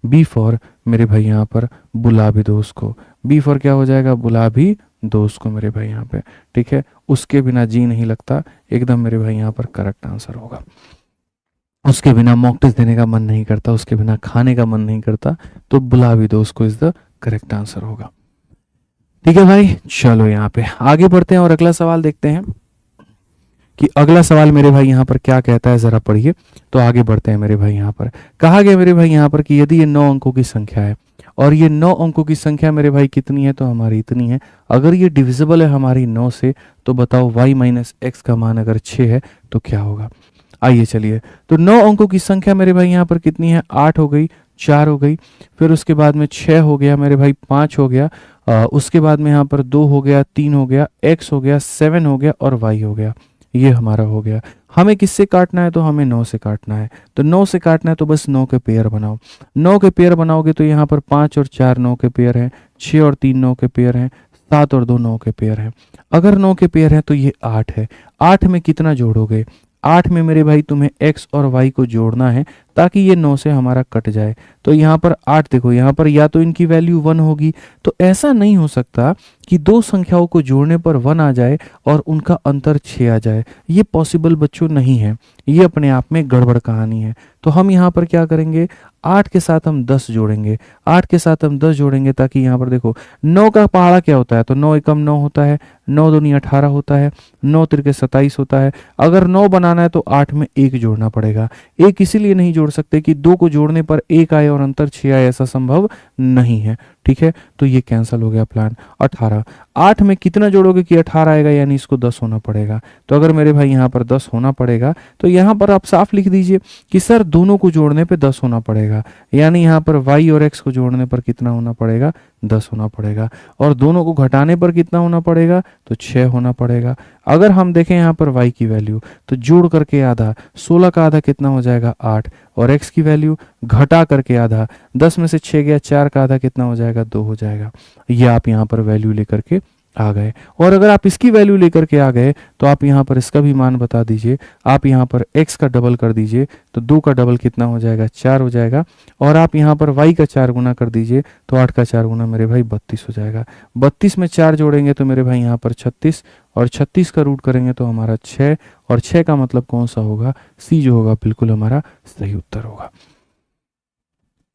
Speaker 1: बी फॉर मेरे भाई यहाँ पर बुला भी दो उसको, बी फॉर क्या हो जाएगा, बुला भी दो उसको मेरे भाई यहाँ पे। ठीक है, उसके बिना जी नहीं लगता, एकदम मेरे भाई यहाँ पर करेक्ट आंसर होगा। उसके बिना मॉक टेस्ट देने का मन नहीं करता, उसके बिना खाने का मन नहीं करता, तो बुला भी दो उसको इज द करेक्ट आंसर होगा। ठीक है भाई, चलो यहाँ पे आगे बढ़ते हैं और अगला सवाल देखते हैं कि अगला सवाल मेरे भाई यहाँ पर क्या कहता है, जरा पढ़िए। तो आगे बढ़ते हैं मेरे भाई, यहाँ पर कहा गया मेरे भाई यहाँ पर कि यदि ये 9 अंकों की संख्या है और ये 9 अंकों की संख्या मेरे भाई कितनी है, तो हमारी इतनी है। अगर ये डिविजिबल है हमारी 9 से, तो बताओ y - x का मान अगर 6 है तो क्या होगा। आइए चलिए, तो 9 अंकों की संख्या मेरे भाई यहाँ पर कितनी है, 8 हो गई, 4 हो गई, फिर उसके बाद में 6 हो गया मेरे भाई, 5 हो गया, उसके बाद में यहाँ पर 2 हो गया, 3 हो गया, x हो गया, 7 हो गया और y हो गया। ये हमारा हो गया। हमें किससे काटना है, तो हमें 9 से काटना है। तो 9 से काटना है तो बस 9 के पेयर बनाओ। 9 के पेयर बनाओगे तो यहाँ पर 5 और 4 9 के पेयर हैं, 6 और 3 9 के पेयर हैं, 7 और 2 9 के पेयर हैं। अगर 9 के पेयर हैं तो ये 8 है। 8 में कितना जोड़ोगे, 8 में मेरे भाई तुम्हें x और y को जोड़ना है ताकि ये 9 से हमारा कट जाए। तो यहाँ पर 8 देखो, यहाँ पर या तो इनकी वैल्यू 1 होगी, तो ऐसा नहीं हो सकता कि दो संख्याओं को जोड़ने पर 1 आ जाए और उनका अंतर 6 आ जाए। ये पॉसिबल बच्चों नहीं है, ये अपने आप में गड़बड़ कहानी है। तो हम यहाँ पर क्या करेंगे, 8 के साथ हम 10 जोड़ेंगे, 8 के साथ हम 10 जोड़ेंगे ताकि यहाँ पर देखो 9 का पहाड़ा क्या होता है, तो 9 एकम 9 होता है, 9 दूनी 18 होता है, 9 तिरके 27 होता है। अगर 9 बनाना है तो 8 में 1 जोड़ना पड़ेगा। 1 इसीलिए नहीं जोड़ सकते कि 2 को जोड़ने पर 1 आए और अंतर 6 आए, ऐसा संभव नहीं है। ठीक है, तो ये कैंसिल हो गया प्लान। 18, 8 में कितना जोड़ोगे कि 18 आएगा, यानी इसको 10 होना पड़ेगा। तो अगर मेरे भाई यहाँ पर 10 होना पड़ेगा तो यहाँ पर आप साफ लिख दीजिए कि सर दोनों को जोड़ने पे 10 होना पड़ेगा, यानी यहाँ पर y और x को जोड़ने पर कितना होना पड़ेगा, 10 होना पड़ेगा, और दोनों को घटाने पर कितना होना पड़ेगा, तो 6 होना पड़ेगा। अगर हम देखें यहाँ पर y की वैल्यू, तो जोड़ करके आधा, 16 का आधा कितना हो जाएगा, 8, और x की वैल्यू घटा करके आधा, 10 में से 6 गया, 4 का आधा कितना हो जाएगा, 2 हो जाएगा। ये आप यहाँ पर वैल्यू लेकर के आ गए। और अगर आप इसकी वैल्यू लेकर के आ गए तो आप यहाँ पर इसका भी मान बता दीजिए। आप यहाँ पर x का डबल कर दीजिए तो 2 का डबल कितना हो जाएगा, 4 हो जाएगा, और आप यहाँ पर y का 4 गुना कर दीजिए तो 8 का 4 गुना मेरे भाई 32 हो जाएगा। 32 में 4 जोड़ेंगे तो मेरे भाई यहाँ पर 36, और 36 का रूट करेंगे तो हमारा 6, और 6 का मतलब कौन सा होगा, सी जो होगा बिल्कुल हमारा सही उत्तर होगा।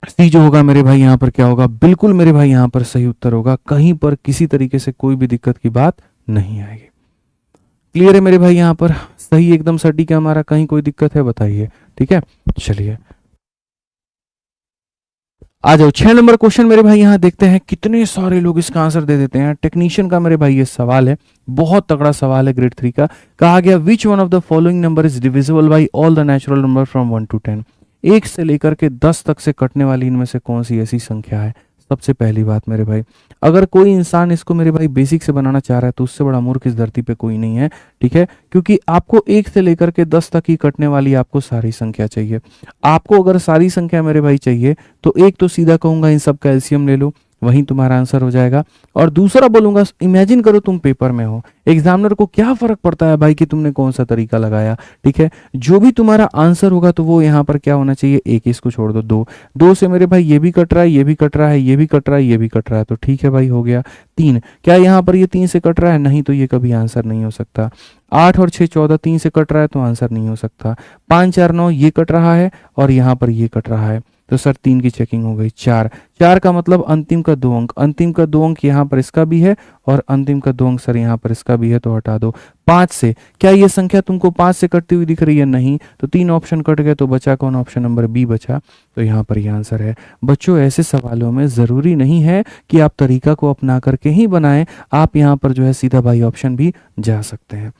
Speaker 1: सी जो होगा मेरे भाई यहाँ पर क्या होगा, बिल्कुल मेरे भाई यहाँ पर सही उत्तर होगा। कहीं पर किसी तरीके से कोई भी दिक्कत की बात नहीं आएगी। क्लियर है मेरे भाई, यहाँ पर सही एकदम सटीक है हमारा, कहीं कोई दिक्कत है बताइए। ठीक है, चलिए आ जाओ 6 नंबर क्वेश्चन मेरे भाई। यहाँ देखते हैं कितने सारे लोग इसका आंसर दे देते हैं। टेक्नीशियन का मेरे भाई ये सवाल है, बहुत तगड़ा सवाल है, ग्रेड 3 का। कहा गया which one of the following number is divisible by all the natural number from 1 to 10। 1 से लेकर के 10 तक से कटने वाली इनमें से कौन सी ऐसी संख्या है। सबसे पहली बात मेरे भाई, अगर कोई इंसान इसको मेरे भाई बेसिक से बनाना चाह रहा है तो उससे बड़ा मूर्ख इस धरती पे कोई नहीं है। ठीक है, क्योंकि आपको 1 से लेकर के 10 तक ही कटने वाली आपको सारी संख्या चाहिए। आपको अगर सारी संख्या मेरे भाई चाहिए तो एक तो सीधा कहूंगा इन सब का एलसीएम ले लो, वहीं तुम्हारा आंसर हो जाएगा। और दूसरा बोलूंगा, इमेजिन करो तुम पेपर में हो, एग्जामिनर को क्या फर्क पड़ता है भाई कि तुमने कौन सा तरीका लगाया। ठीक है, जो भी तुम्हारा आंसर होगा तो वो यहाँ पर क्या होना चाहिए, एक, इसको छोड़ दो, 2, 2 से मेरे भाई ये भी कट रहा है, ये भी कट रहा है, ये भी कट रहा है, ये भी कट रहा है, तो ठीक है भाई हो गया। 3, क्या यहाँ पर ये 3 से कट रहा है, नहीं, तो ये कभी आंसर नहीं हो सकता। 8 और 6 14, 3 से कट रहा है तो आंसर नहीं हो सकता। 5 4 9 ये कट रहा है और यहाँ पर ये कट रहा है, तो सर 3 की चेकिंग हो गई। 4 का मतलब अंतिम का 2 अंक, अंतिम का 2 अंक यहाँ पर इसका भी है और अंतिम का 2 अंक सर यहाँ पर इसका भी है, तो हटा दो। 5 से, क्या ये संख्या तुमको 5 से कटती हुई दिख रही है, नहीं, तो 3 ऑप्शन कट गए, तो बचा कौन, ऑप्शन नंबर बी बचा, तो यहाँ पर ये आंसर है। बच्चों ऐसे सवालों में जरूरी नहीं है कि आप तरीका को अपना करके ही बनाएं, आप यहाँ पर जो है सीधा बाई ऑप्शन भी जा सकते हैं।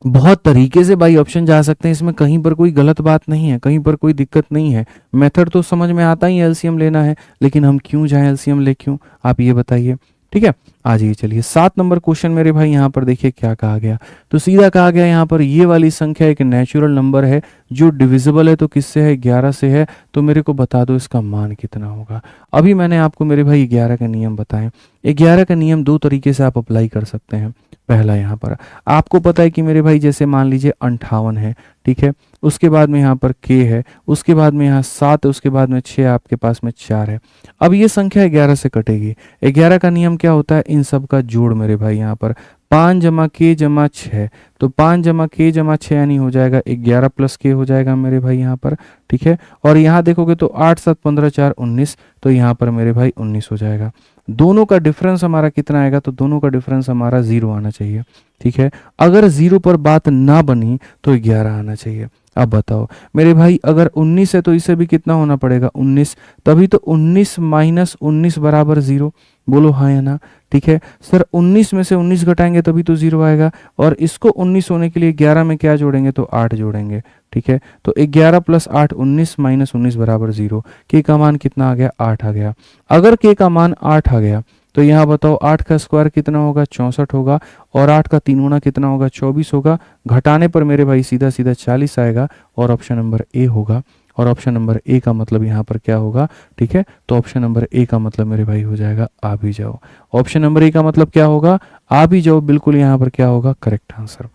Speaker 1: बहुत तरीके से बाई ऑप्शन जा सकते हैं, इसमें कहीं पर कोई गलत बात नहीं है, कहीं पर कोई दिक्कत नहीं है। मेथड तो समझ में आता ही एलसीएम लेना है, लेकिन हम क्यों जाएं एलसीएम ले, क्यों, आप ये बताइए। ठीक है, आ जाइए चलिए 7 नंबर क्वेश्चन मेरे भाई। यहाँ पर देखिए क्या कहा गया, तो सीधा कहा गया यहाँ पर ये वाली संख्या एक नेचुरल नंबर है जो डिविजिबल है, तो किससे है, 11 से है, तो मेरे को बता दो इसका मान कितना होगा। अभी मैंने आपको मेरे भाई 11 का नियम बताएं। 11 का नियम 2 तरीके से आप अप्लाई कर सकते हैं। पहला, यहाँ पर आपको पता है कि मेरे भाई जैसे मान लीजिए 58 है, ठीक है, उसके बाद में यहाँ पर k है, उसके बाद में यहाँ 7 है, उसके बाद में 6, आपके पास में 4 है। अब ये संख्या 11 से कटेगी। 11 का नियम क्या होता है, इन सब का जोड़ मेरे भाई, यहाँ पर 5 जमा k जमा 6, तो 5 जमा k जमा 6 यानी हो जाएगा 11 प्लस k हो जाएगा मेरे भाई यहाँ पर। ठीक है, और यहाँ देखोगे तो 8 7 15 4 19, तो यहाँ पर मेरे भाई 19 हो जाएगा। दोनों का डिफरेंस हमारा कितना आएगा, तो दोनों का डिफरेंस हमारा 0 आना चाहिए। ठीक है, अगर 0 पर बात ना बनी तो 11 आना चाहिए। अब बताओ मेरे भाई, अगर 19 है तो इसे भी कितना होना पड़ेगा, 19, तभी तो 19 माइनस 19 बराबर 0। बोलो हाँ या ना। ठीक है सर, 19 में से 19 घटाएंगे तभी तो 0 आएगा, और इसको 19 होने के लिए 11 में क्या जोड़ेंगे, तो 8 जोड़ेंगे। ठीक है, तो 11 + 8 19 - 19 बराबर 0। के का मान कितना आ गया, 8 आ गया। अगर के का मान 8 आ गया तो यहाँ बताओ 8 का स्क्वायर कितना होगा, 64 होगा, और 8 का 3 गुना कितना होगा, 24 होगा। घटाने पर मेरे भाई सीधा सीधा 40 आएगा, और ऑप्शन नंबर ए होगा। और ऑप्शन नंबर ए का मतलब यहाँ पर क्या होगा, ठीक है, तो ऑप्शन नंबर ए का मतलब मेरे भाई हो जाएगा आ भी जाओ। ऑप्शन नंबर ए का मतलब क्या होगा, आ भी जाओ, बिल्कुल यहाँ पर क्या होगा, करेक्ट आंसर।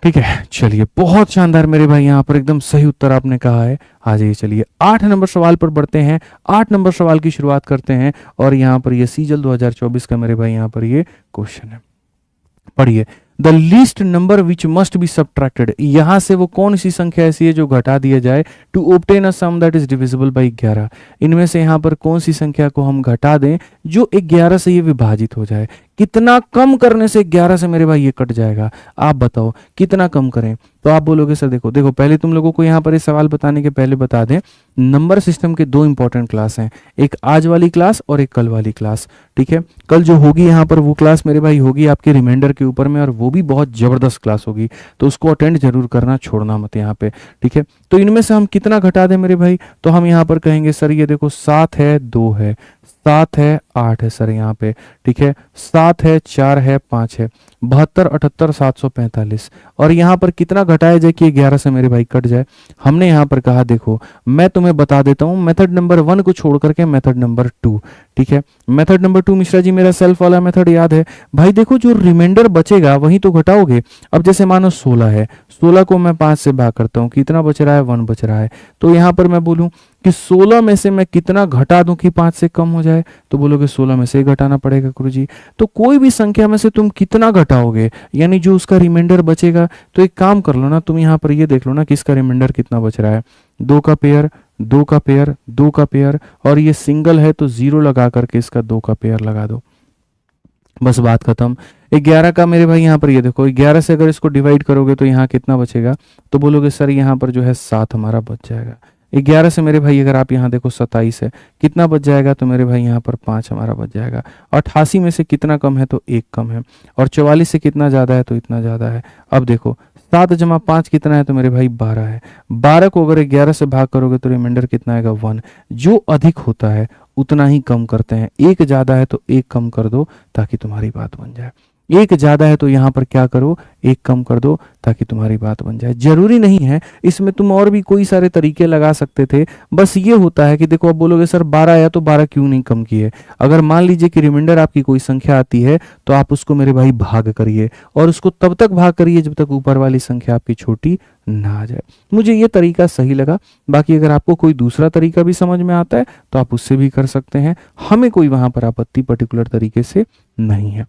Speaker 1: ठीक है, चलिए बहुत शानदार मेरे भाई, यहाँ पर एकदम सही उत्तर आपने कहा है। आ जाइए, चलिए 8 नंबर सवाल पर बढ़ते हैं। 8 नंबर सवाल की शुरुआत करते हैं, और यहाँ पर ये सीजल 2024 का मेरे भाई यहाँ पर ये क्वेश्चन है। पढ़िए, the least number which must be subtracted. यहां से वो कौन सी संख्या ऐसी है जो घटा दिया जाए, to obtain a sum that is divisible by 11। इनमें से यहां पर कौन सी संख्या को हम घटा दें जो 11 से ये विभाजित हो जाए। कितना कम करने से 11 से मेरे भाई ये कट जाएगा, आप बताओ कितना कम करें। तो आप बोलोगे सर देखो देखो, पहले तुम लोगों को यहाँ पर ये सवाल बताने के पहले बता दें, नंबर सिस्टम के 2 इंपॉर्टेंट क्लास हैं, एक आज वाली क्लास और एक कल वाली क्लास। ठीक है, कल जो होगी यहाँ पर वो क्लास मेरे भाई होगी आपके रिमाइंडर के ऊपर में, और वो भी बहुत जबरदस्त क्लास होगी, तो उसको अटेंड जरूर करना, छोड़ना मत यहाँ पे। ठीक है, तो इनमें से हम कितना घटा दें मेरे भाई, तो हम यहाँ पर कहेंगे सर ये देखो 7 है, 2 है, 7 है, 8 है सर यहाँ पे। ठीक है, 7 है, 4 है, 5 है, 72, 78, 745। और यहाँ पर कितना घटाया जाए कि 11 से मेरे भाई कट जाए। हमने यहाँ पर कहा देखो, मैं तुम्हें बता देता हूँ मेथड नंबर 1 को छोड़ करके मेथड नंबर 2। ठीक है, मेथड नंबर 2 मिश्रा जी मेरा सेल्फ वाला मेथड याद है भाई। देखो जो रिमाइंडर बचेगा वही तो घटाओगे। अब जैसे मानो 16 है, 16 को मैं 5 से भाग करता हूँ, कितना बच रहा है, 1 बच रहा है। तो यहाँ पर मैं बोलूँ कि 16 में से मैं कितना घटा दूं कि 5 से कम हो जाए, तो बोलोगे 16 में से घटाना पड़ेगा गुरुजी। तो कोई भी संख्या में से तुम कितना घटाओगे, यानी जो उसका रिमाइंडर बचेगा, तो एक काम कर लो ना, तुम यहाँ पर ये देख लो ना कि इसका रिमाइंडर कितना बच रहा है। 2 का पेयर, 2 का पेयर, 2 का पेयर, और ये सिंगल है तो 0 लगा करके इसका 2 का पेयर लगा दो, बस बात खत्म। 11 का मेरे भाई यहाँ पर ये देखो, 11 से अगर इसको डिवाइड करोगे तो यहाँ कितना बचेगा, तो बोलोगे सर यहाँ पर जो है 7 हमारा बच जाएगा। 11 से मेरे भाई अगर आप यहाँ देखो 27 है, कितना बच जाएगा, तो मेरे भाई यहाँ पर 5 हमारा बच जाएगा। 88 में से कितना कम है, तो 1 कम है। और 44 से कितना ज़्यादा है, तो इतना ज़्यादा है। अब देखो 7 + 5 कितना है, तो मेरे भाई 12 है। 12 को अगर 11 से भाग करोगे तो रिमाइंडर कितना आएगा, 1। जो अधिक होता है उतना ही कम करते हैं। 1 ज़्यादा है तो 1 कम कर दो ताकि तुम्हारी बात बन जाए। 1 ज़्यादा है तो यहाँ पर क्या करो, 1 कम कर दो ताकि तुम्हारी बात बन जाए। जरूरी नहीं है, इसमें तुम और भी कोई सारे तरीके लगा सकते थे। बस ये होता है कि देखो, अब बोलोगे सर 12 आया तो 12 क्यों नहीं कम किए। अगर मान लीजिए कि रिमाइंडर आपकी कोई संख्या आती है तो आप उसको मेरे भाई भाग करिए, और उसको तब तक भाग करिए जब तक ऊपर वाली संख्या आपकी छोटी ना आ जाए। मुझे ये तरीका सही लगा। बाकी अगर आपको कोई दूसरा तरीका भी समझ में आता है तो आप उससे भी कर सकते हैं, हमें कोई वहां पर आपत्ति पर्टिकुलर तरीके से नहीं है।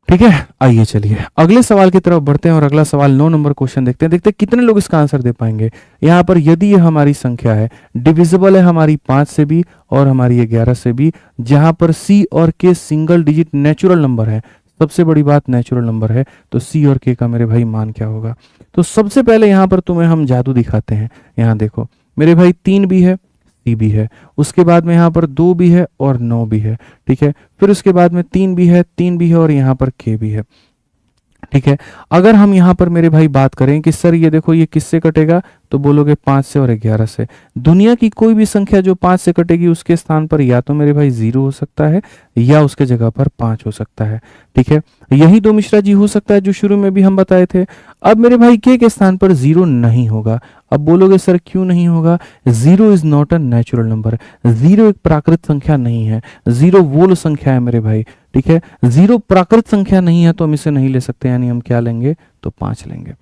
Speaker 1: ठीक है, आइए चलिए अगले सवाल की तरफ बढ़ते हैं, और अगला सवाल 9 नंबर क्वेश्चन देखते हैं। देखते हैं कितने लोग इसका आंसर दे पाएंगे। यहाँ पर यदि ये हमारी संख्या है, डिविजिबल है हमारी 5 से भी और हमारी 11 से भी, जहां पर सी और के सिंगल डिजिट नेचुरल नंबर है। सबसे बड़ी बात नेचुरल नंबर है, तो सी और के का मेरे भाई मान क्या होगा। तो सबसे पहले यहाँ पर तुम्हें हम जादू दिखाते हैं। यहाँ देखो मेरे भाई 3 भी है, सी भी है, उसके बाद में यहाँ पर 2 भी है और 9 भी है। ठीक है, फिर उसके बाद में 3 भी है, 3 भी है, और यहाँ पर के भी है। ठीक है, अगर हम यहाँ पर मेरे भाई बात करें कि सर ये देखो ये किससे कटेगा, तो बोलोगे 5 से और 11 से। दुनिया की कोई भी संख्या जो 5 से कटेगी उसके स्थान पर या तो मेरे भाई 0 हो सकता है या उसके जगह पर 5 हो सकता है। ठीक है, यही 2 मिश्रा जी हो सकता है जो शुरू में भी हम बताए थे। अब मेरे भाई के स्थान पर 0 नहीं होगा। अब बोलोगे सर क्यों नहीं होगा, 0 is not a natural number. 0 एक प्राकृत संख्या नहीं है, 0 वोल संख्या है मेरे भाई। ठीक है, 0 प्राकृत संख्या नहीं है तो हम इसे नहीं ले सकते, यानी हम क्या लेंगे, तो 5 लेंगे।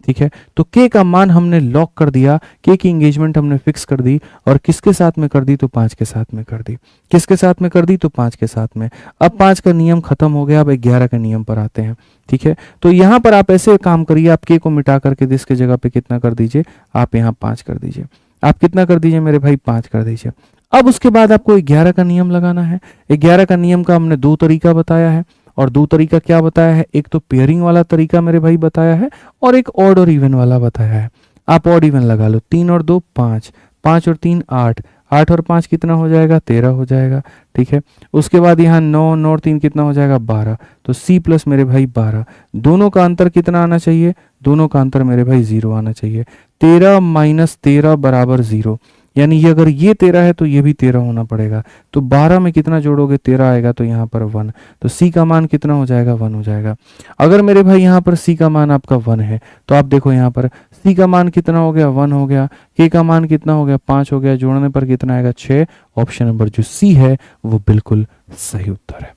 Speaker 1: ठीक है, तो के का मान हमने लॉक कर दिया, के की एंगेजमेंट हमने फिक्स कर दी, और किसके साथ में कर दी, तो 5 के साथ में कर दी। किसके साथ में कर दी, तो 5 के साथ में। अब 5 का नियम खत्म हो गया, अब 11 के नियम पर आते हैं। ठीक है, तो यहां पर आप ऐसे काम करिए, आप के को मिटा करके दिस के जगह पे कितना कर दीजिए, आप यहाँ 5 कर दीजिए। आप कितना कर दीजिए मेरे भाई, 5 कर दीजिए। अब उसके बाद आपको 11 का नियम लगाना है। 11 का नियम का हमने 2 तरीका बताया है, और 2 तरीका क्या बताया है, एक तो पेयरिंग वाला तरीका मेरे भाई बताया है, और एक ऑड और इवन वाला बताया है। आप ऑड इवन लगा लो, 3 और 2 5, 5 और 3 8, 8 और 5 कितना हो जाएगा, 13 हो जाएगा। ठीक है, उसके बाद यहाँ 9 9 और 3 कितना हो जाएगा, 12। तो C प्लस मेरे भाई 12। दोनों का अंतर कितना आना चाहिए, दोनों का अंतर मेरे भाई 0 आना चाहिए। 13 माइनस 13 बराबर 0, यानी ये अगर ये 13 है तो ये भी 13 होना पड़ेगा। तो 12 में कितना जोड़ोगे, 13 आएगा, तो यहाँ पर 1। तो C का मान कितना हो जाएगा, 1 हो जाएगा। अगर मेरे भाई यहाँ पर C का मान आपका 1 है तो आप देखो यहाँ पर C का मान कितना हो गया, 1 हो गया। K का मान कितना हो गया, 5 हो गया। जोड़ने पर कितना आएगा, 6। ऑप्शन नंबर जो C है वो बिल्कुल सही उत्तर है।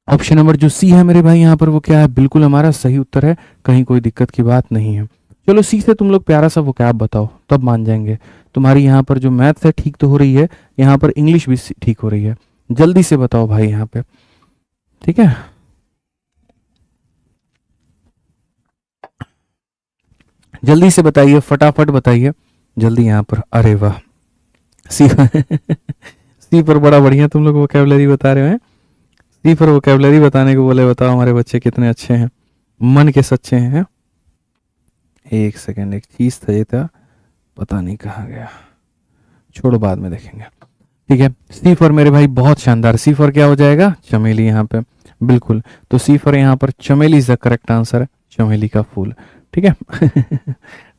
Speaker 1: ऑप्शन नंबर जो C है मेरे भाई यहाँ पर वो क्या है, बिल्कुल हमारा सही उत्तर है, कहीं कोई दिक्कत की बात नहीं है। चलो C से तुम लोग प्यारा सा वोकैब बताओ, तब मान जाएंगे। तुम्हारी यहाँ पर जो मैथ्स है ठीक तो हो रही है, यहाँ पर इंग्लिश भी ठीक हो रही है। जल्दी से बताओ भाई यहाँ पे, ठीक है। जल्दी से बताइए, फटाफट बताइए जल्दी यहाँ पर। अरे वाह, सी सी पर बड़ा बढ़िया तुम लोग वोकैबुलरी बता रहे हैं। सी पर वोकैबुलरी बताने को बोले, बताओ हमारे बच्चे कितने अच्छे हैं, मन के सच्चे हैं। एक सेकेंड, एक चीज था, ये था, पता नहीं कहाँ गया, छोड़ो बाद में देखेंगे। ठीक है, सी फॉर मेरे भाई बहुत शानदार। सी फॉर क्या हो जाएगा, चमेली यहाँ पे, बिल्कुल। तो सी फॉर यहाँ पर चमेली इज द करेक्ट आंसर, चमेली का फूल। ठीक है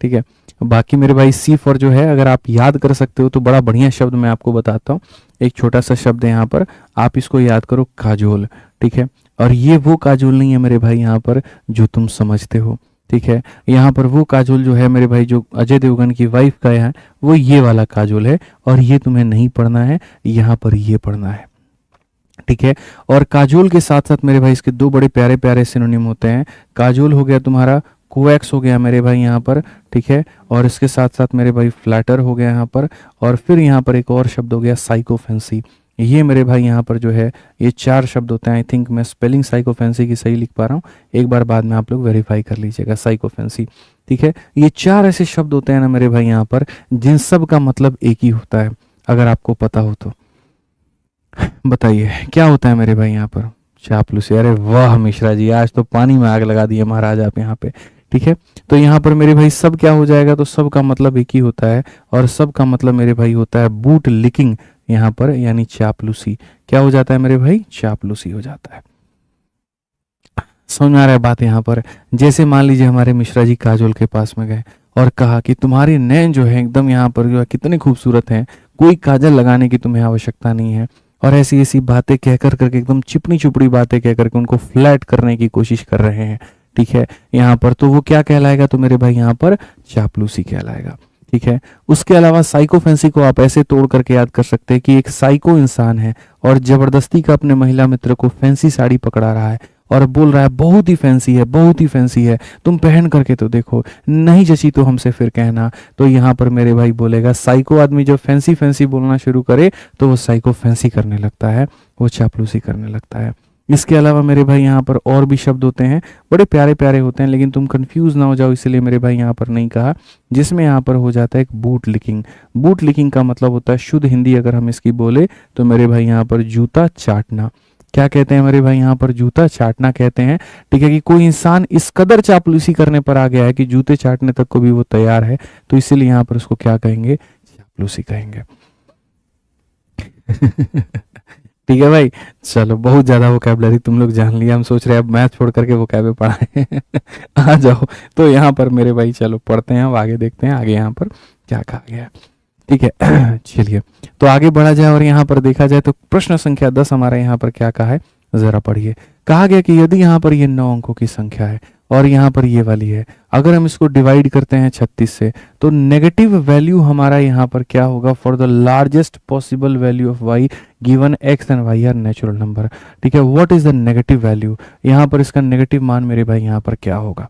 Speaker 1: ठीक है, बाकी मेरे भाई सी फॉर जो है, अगर आप याद कर सकते हो तो बड़ा बढ़िया शब्द मैं आपको बताता हूँ। एक छोटा सा शब्द है यहाँ पर, आप इसको याद करो, काजोल। ठीक है, और ये वो काजोल नहीं है मेरे भाई यहाँ पर जो तुम समझते हो। ठीक है, यहाँ पर वो काजोल जो है मेरे भाई, जो अजय देवगन की वाइफ का है, वो ये वाला काजोल है, और ये तुम्हें नहीं पढ़ना है, यहाँ पर ये पढ़ना है। ठीक है, और काजोल के साथ साथ मेरे भाई इसके दो बड़े प्यारे प्यारे सिनोनिम होते हैं। काजोल हो गया तुम्हारा, कोएक्स हो गया मेरे भाई यहाँ पर। ठीक है, और इसके साथ साथ मेरे भाई फ्लैटर हो गया यहाँ पर, और फिर यहाँ पर एक और शब्द हो गया साइकोफेंसी। ये मेरे भाई यहाँ पर जो है, ये 4 शब्द होते हैं। आई थिंक मैं स्पेलिंग साइकोफेंसी की सही लिख पा रहा हूँ, एक बार बाद में आप लोग वेरीफाई कर लीजिएगा, साइकोफेंसी। ठीक है, ये 4 ऐसे शब्द होते हैं ना मेरे भाई यहाँ पर, जिन सब का मतलब एक ही होता है, अगर आपको पता हो तो बताइए क्या होता है मेरे भाई यहाँ पर, चापलूसी। अरे वाह मिश्रा जी, आज तो पानी में आग लगा दी है महाराज आप यहाँ पे। ठीक है, तो यहाँ पर मेरे भाई सब क्या हो जाएगा, तो सब का मतलब एक ही होता है, और सब का मतलब मेरे भाई होता है बूट लिकिंग यहाँ पर, यानी चापलूसी। क्या हो जाता है मेरे भाई, चापलूसी हो जाता है। समझ में आ रहा है बात यहाँ पर। जैसे मान लीजिए हमारे मिश्रा जी काजोल के पास में गए और कहा कि तुम्हारे नैन जो है एकदम यहाँ पर जो है कितने खूबसूरत हैं, कोई काजल लगाने की तुम्हें आवश्यकता नहीं है, और ऐसी ऐसी बातें कहकर करके, एकदम चिपनी चुपड़ी बातें कह करके उनको फ्लैट करने की कोशिश कर रहे हैं। ठीक है, यहाँ पर तो वो क्या कहलाएगा, तो मेरे भाई यहाँ पर चापलूसी कहलाएगा। ठीक है, उसके अलावा साइकोफेंसी को आप ऐसे तोड़ करके याद कर सकते हैं कि एक साइको इंसान है और जबरदस्ती का अपने महिला मित्र को फैंसी साड़ी पकड़ा रहा है और बोल रहा है बहुत ही फैंसी है, बहुत ही फैंसी है, तुम पहन करके तो देखो, नहीं जची तो हमसे फिर कहना। तो यहाँ पर मेरे भाई बोलेगा, साइको आदमी जब फैंसी फैंसी बोलना शुरू करे तो वो साइको फैंसी करने लगता है, वो चापलूसी करने लगता है। इसके अलावा मेरे भाई यहाँ पर और भी शब्द होते हैं, बड़े प्यारे प्यारे होते हैं, लेकिन तुम कंफ्यूज ना हो जाओ इसलिए मेरे भाई यहाँ पर नहीं कहा, जिसमें यहाँ पर हो जाता है एक बूट लिकिंग। बूट लिकिंग का मतलब होता है, शुद्ध हिंदी अगर हम इसकी बोले तो मेरे भाई यहाँ पर जूता चाटना। क्या कहते हैं मेरे भाई यहाँ पर, जूता चाटना कहते हैं। ठीक है, कि कोई इंसान इस कदर चापलूसी करने पर आ गया है कि जूते चाटने तक को भी वो तैयार है, तो इसीलिए यहाँ पर उसको क्या कहेंगे, चापलूसी कहेंगे। ठीक है भाई, चलो बहुत ज्यादा वोकैबुलरी तुम लोग जान लिया, हम सोच रहे हैं अब मैथ छोड़ करके वोकैब पढ़ाएं। आ जाओ, तो यहाँ पर मेरे भाई चलो पढ़ते हैं, अब आगे देखते हैं आगे यहाँ पर क्या कहा गया है। ठीक है चलिए तो आगे बढ़ा जाए, और यहाँ पर देखा जाए तो प्रश्न संख्या 10 हमारा यहाँ पर क्या कहा है, जरा पढ़िए। कहा गया कि यदि यहाँ पर ये 9 अंकों की संख्या है और यहाँ पर ये वाली है, अगर हम इसको डिवाइड करते हैं 36 से, तो नेगेटिव वैल्यू हमारा यहाँ पर क्या होगा, for the largest possible value of y given x and y are natural number. ठीक है, what is the negative value, यहाँ पर इसका नेगेटिव मान मेरे भाई यहाँ पर क्या होगा,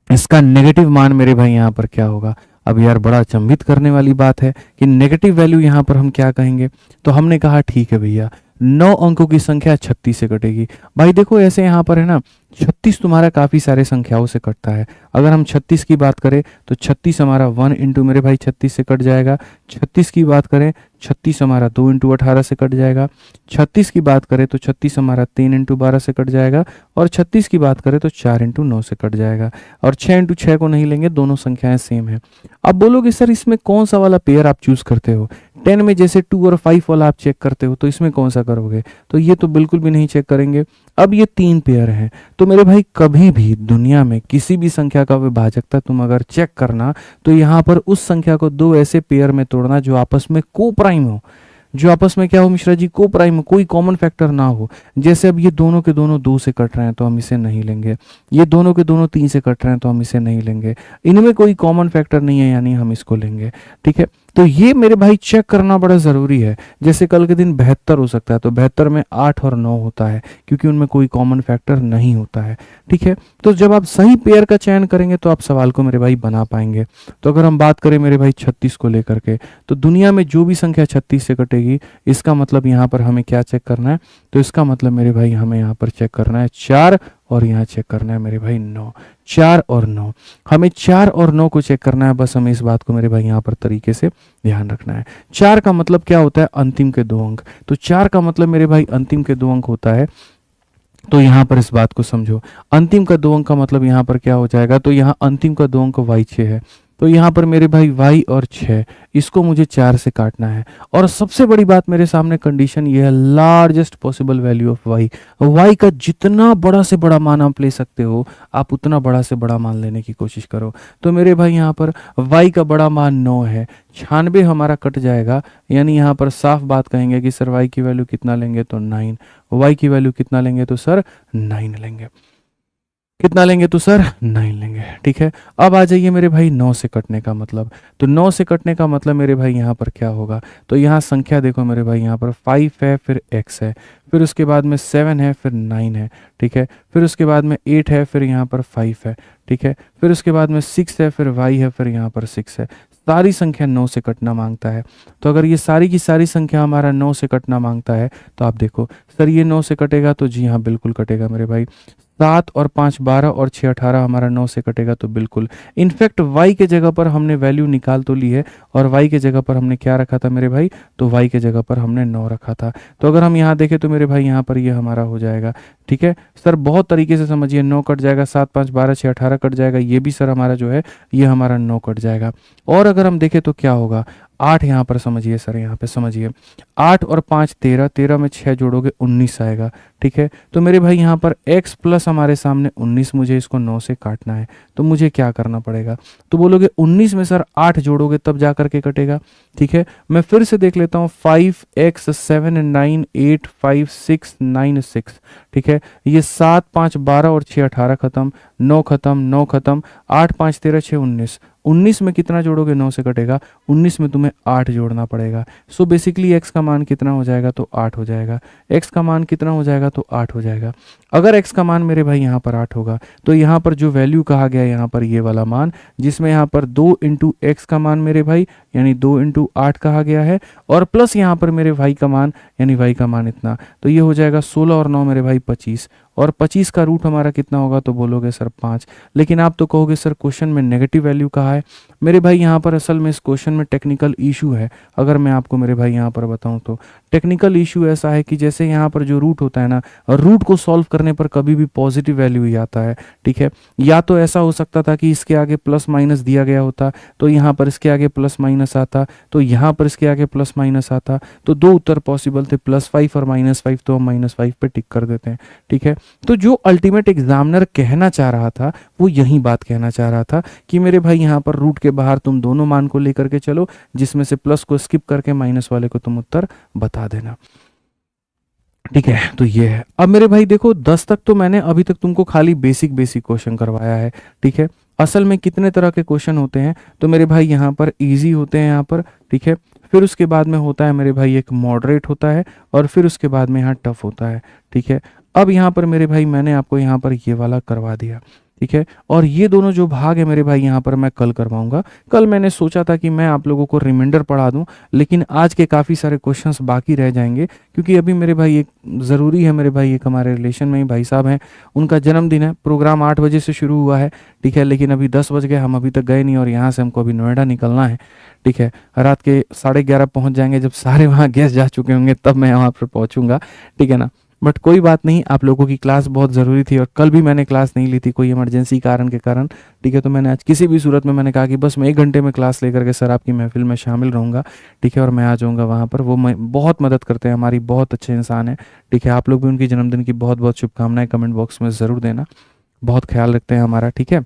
Speaker 1: इसका नेगेटिव मान मेरे भाई यहाँ पर क्या होगा। अब यार बड़ा अचंभित करने वाली बात है कि नेगेटिव वैल्यू यहाँ पर हम क्या कहेंगे, तो हमने कहा ठीक है भैया 9 अंकों की संख्या 36 से कटेगी। भाई देखो ऐसे यहाँ पर है ना 36 तुम्हारा काफ़ी सारे संख्याओं से कटता है। अगर हम 36 की बात करें तो 36 हमारा 1 इंटू मेरे भाई 36 से कट जाएगा। 36 की बात करें 36 हमारा 2 इंटू 18 से कट जाएगा। 36 की बात करें तो 36 हमारा 3 इंटू 12 से कट जाएगा। और 36 की बात करें तो 4 इंटू 9 से कट जाएगा। और 6 इंटू 6 को नहीं लेंगे, दोनों संख्याएं सेम है। अब बोलोगे सर इसमें कौन सा वाला पेयर आप चूज करते हो? 10 में जैसे 2 और 5 वाला आप चेक करते हो, तो इसमें कौन सा करोगे? तो ये तो बिल्कुल भी नहीं चेक करेंगे। अब ये 3 पेयर हैं, तो मेरे भाई कभी भी दुनिया में किसी भी संख्या का विभाजकता तुम अगर चेक करना, तो यहाँ पर उस संख्या को 2 ऐसे पेयर में तोड़ना जो आपस में को प्राइम हो। जो आपस में क्या हो मिश्रा जी? को प्राइम हो, कोई कॉमन फैक्टर ना हो। जैसे अब ये दोनों के दोनों 2 से कट रहे हैं तो हम इसे नहीं लेंगे। ये दोनों के दोनों 3 से कट रहे हैं तो हम इसे नहीं लेंगे। इनमें कोई कॉमन फैक्टर नहीं है, यानी हम इसको लेंगे। ठीक है, तो ये मेरे भाई चेक करना बड़ा ज़रूरी है। जैसे कल के दिन 72 हो सकता है, तो 72 में 8 और 9 होता है, क्योंकि उनमें कोई कॉमन फैक्टर नहीं होता है। ठीक है, तो जब आप सही पेयर का चयन करेंगे तो आप सवाल को मेरे भाई बना पाएंगे। तो अगर हम बात करें मेरे भाई 36 को लेकर के, तो दुनिया में जो भी संख्या 36 से कटेगी, इसका मतलब यहाँ पर हमें क्या चेक करना है? तो इसका मतलब मेरे भाई हमें यहाँ पर चेक करना है 4, और यहाँ चेक करना है मेरे भाई 9। 4 और 9, हमें 4 और 9 को चेक करना है। बस हमें इस बात को मेरे भाई यहाँ पर तरीके से ध्यान रखना है। 4 का मतलब क्या होता है? अंतिम के 2 अंक। तो 4 का मतलब मेरे भाई अंतिम के 2 अंक होता है। तो यहाँ पर इस बात को समझो, अंतिम का 2 अंक का मतलब यहाँ पर क्या हो जाएगा? तो यहाँ अंतिम का 2 अंक y 6 है। तो यहाँ पर मेरे भाई y और 6, इसको मुझे 4 से काटना है। और सबसे बड़ी बात मेरे सामने कंडीशन ये है, largest possible value of y का जितना बड़ा से बड़ा मान आप ले सकते हो, आप उतना बड़ा से बड़ा मान लेने की कोशिश करो। तो मेरे भाई यहाँ पर y का बड़ा मान 9 है, 96 हमारा कट जाएगा। यानी यहाँ पर साफ बात कहेंगे कि सर y की वैल्यू कितना लेंगे? तो 9। y की वैल्यू कितना लेंगे? तो सर 9 लेंगे। कितना लेंगे? तो सर 9 लेंगे। ठीक है, अब आ जाइए मेरे भाई 9 से कटने का मतलब। तो 9 से कटने का मतलब मेरे भाई यहाँ पर क्या होगा? तो यहाँ संख्या देखो मेरे भाई, यहाँ पर 5 है, फिर x है, फिर उसके बाद में 7 है, फिर 9 है। ठीक है, फिर उसके बाद में 8 है, फिर यहाँ पर 5 है। ठीक है, फिर उसके बाद में 6 है, फिर y है, फिर यहाँ पर 6 है। सारी संख्या 9 से कटना मांगता है। तो अगर ये सारी की सारी संख्या हमारा 9 से कटना मांगता है, तो आप देखो सर ये 9 से कटेगा? तो जी हाँ बिल्कुल कटेगा मेरे भाई। 7 और 5 12 और 6 18 हमारा 9 से कटेगा, तो बिल्कुल। इनफैक्ट y के जगह पर हमने वैल्यू निकाल तो ली है, और y के जगह पर हमने क्या रखा था मेरे भाई? तो y के जगह पर हमने 9 रखा था। तो अगर हम यहाँ देखें तो मेरे भाई यहाँ पर ये हमारा हो जाएगा। ठीक है सर, बहुत तरीके से समझिए, 9 कट जाएगा, 7 5 12 6 18 कट जाएगा, ये भी सर हमारा जो है ये हमारा 9 कट जाएगा। और अगर हम देखें तो क्या होगा? 8 यहाँ पर समझिए सर, यहाँ पे समझिए, 8 और 5 13, 13 में 6 जोड़ोगे 19 आएगा। ठीक है, तो मेरे भाई यहाँ पर x प्लस हमारे सामने 19, मुझे इसको 9 से काटना है। तो मुझे क्या करना पड़ेगा? तो बोलोगे 19 में सर 8 जोड़ोगे तब जा करके कटेगा। ठीक है, मैं फिर से देख लेता हूँ, 5x 7 9 8 5 6 9 6। ठीक है, ये 7 5 12 और 6 18 खत्म, 9 खत्म, 9 खत्म, 8 5 13 6 19। 19 में कितना जोड़ोगे? 9 से कटेगा। 19 में तुम्हें 8 जोड़ना पड़ेगा। सो बेसिकली x का मान कितना हो जाएगा? तो 8 हो जाएगा। x का मान कितना हो जाएगा? तो 8 हो जाएगा। अगर x का मान मेरे भाई यहाँ पर 8 होगा, तो यहाँ पर जो वैल्यू कहा गया है यहाँ पर ये वाला मान, जिसमें यहाँ पर 2 इंटू x का मान मेरे भाई, यानी 2 इंटू 8 कहा गया है, और प्लस यहाँ पर मेरे भाई का मान, यानी y का मान इतना, तो ये हो जाएगा 16 और 9 मेरे भाई 25। और 25 का रूट हमारा कितना होगा? तो बोलोगे सर 5। लेकिन आप तो कहोगे सर क्वेश्चन में नेगेटिव वैल्यू कहा है। मेरे भाई यहाँ पर असल में इस क्वेश्चन में टेक्निकल इशू है। अगर मैं आपको मेरे भाई यहाँ पर बताऊँ तो टेक्निकल इशू ऐसा है कि जैसे यहाँ पर जो रूट होता है ना, रूट को सॉल्व करने पर कभी भी पॉजिटिव वैल्यू ही आता है। ठीक है, या तो ऐसा हो सकता था कि इसके आगे प्लस माइनस दिया गया होता, तो यहाँ पर इसके आगे प्लस माइनस आता, तो यहाँ पर इसके आगे प्लस माइनस आता। तो दो उत्तर पॉसिबल थे, +5 और -5, तो हम -5 पे टिक कर देते हैं। ठीक है, तो जो अल्टीमेट एग्जामिनर कहना चाह रहा था वो यही बात कहना चाह रहा था कि मेरे भाई यहाँ पर रूट के बाहर तुम दोनों मान को लेकर के चलो, जिसमें से प्लस को स्किप करके माइनस वाले को तुम उत्तर बता देना। ठीक है, तो ये है। अब मेरे भाई देखो 10 तक तो मैंने अभी तक तुमको खाली बेसिक क्वेश्चन करवाया है। ठीक है, असल में कितने तरह के क्वेश्चन होते हैं? तो मेरे भाई यहाँ पर इजी होते हैं यहाँ पर। ठीक है, फिर उसके बाद में होता है मेरे भाई एक मॉडरेट होता है, और फिर उसके बाद में यहाँ टफ होता है। ठीक है, अब यहाँ पर मेरे भाई मैंने आपको यहाँ पर ये वाला करवा दिया। ठीक है। और ये दोनों जो भाग है मेरे भाई यहाँ पर मैं कल करवाऊंगा। कल मैंने सोचा था कि मैं आप लोगों को रिमाइंडर पढ़ा दूं, लेकिन आज के काफ़ी सारे क्वेश्चंस बाकी रह जाएंगे, क्योंकि अभी मेरे भाई एक ज़रूरी है, मेरे भाई एक हमारे रिलेशन में ही भाई साहब हैं, उनका जन्मदिन है। प्रोग्राम 8 बजे से शुरू हुआ है, ठीक है, लेकिन अभी 10 बज गए, हम अभी तक गए नहीं और यहाँ से हमको अभी नोएडा निकलना है, ठीक है। रात के 11:30 पहुँच जाएंगे, जब सारे वहाँ गेस्ट जा चुके होंगे तब मैं वहाँ पर पहुँचूंगा, ठीक है ना। बट कोई बात नहीं, आप लोगों की क्लास बहुत ज़रूरी थी और कल भी मैंने क्लास नहीं ली थी कोई इमरजेंसी कारण के कारण, ठीक है। तो मैंने आज किसी भी सूरत में मैंने कहा कि बस मैं 1 घंटे में क्लास लेकर के सर आपकी महफिल में शामिल रहूँगा, ठीक है, और मैं आ जाऊँगा वहाँ पर। वो मैं बहुत मदद करते हैं, हमारी बहुत अच्छे इंसान है, ठीक है। आप लोग भी उनकी जन्मदिन की बहुत बहुत शुभकामनाएं कमेंट बॉक्स में ज़रूर देना, बहुत ख्याल रखते हैं हमारा, ठीक है।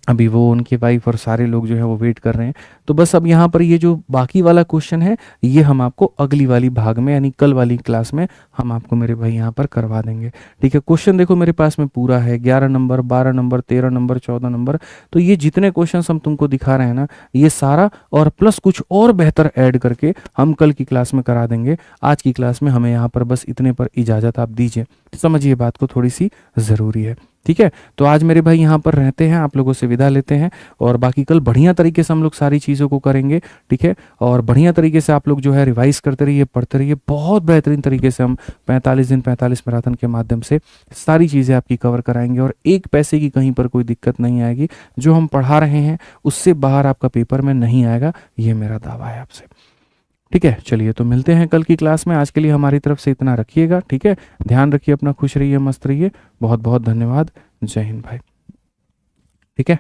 Speaker 1: अभी वो उनकी वाइफ और सारे लोग जो है वो वेट कर रहे हैं। तो बस अब यहाँ पर ये जो बाकी वाला क्वेश्चन है ये हम आपको अगली वाली भाग में यानी कल वाली क्लास में हम आपको मेरे भाई यहाँ पर करवा देंगे, ठीक है। क्वेश्चन देखो मेरे पास में पूरा है, 11 नंबर, 12 नंबर, 13 नंबर, 14 नंबर। तो ये जितने क्वेश्चन हम तुमको दिखा रहे हैं ना, ये सारा और प्लस कुछ और बेहतर ऐड करके हम कल की क्लास में करा देंगे। आज की क्लास में हमें यहाँ पर बस इतने पर इजाज़त आप दीजिए, समझिए बात को, थोड़ी सी ज़रूरी है, ठीक है। तो आज मेरे भाई यहाँ पर रहते हैं, आप लोगों से विदा लेते हैं और बाकी कल बढ़िया तरीके से हम लोग सारी चीज़ों को करेंगे, ठीक है। और बढ़िया तरीके से आप लोग जो है रिवाइज करते रहिए, पढ़ते रहिए, बहुत बेहतरीन तरीके से हम 45 दिन 45 मैराथन के माध्यम से सारी चीज़ें आपकी कवर कराएंगे और एक पैसे की कहीं पर कोई दिक्कत नहीं आएगी। जो हम पढ़ा रहे हैं उससे बाहर आपका पेपर में नहीं आएगा, ये मेरा दावा है आपसे, ठीक है। चलिए तो मिलते हैं कल की क्लास में, आज के लिए हमारी तरफ से इतना रखिएगा, ठीक है। ध्यान रखिए अपना, खुश रहिए, मस्त रहिए, बहुत बहुत धन्यवाद, जय हिंद भाई, ठीक है।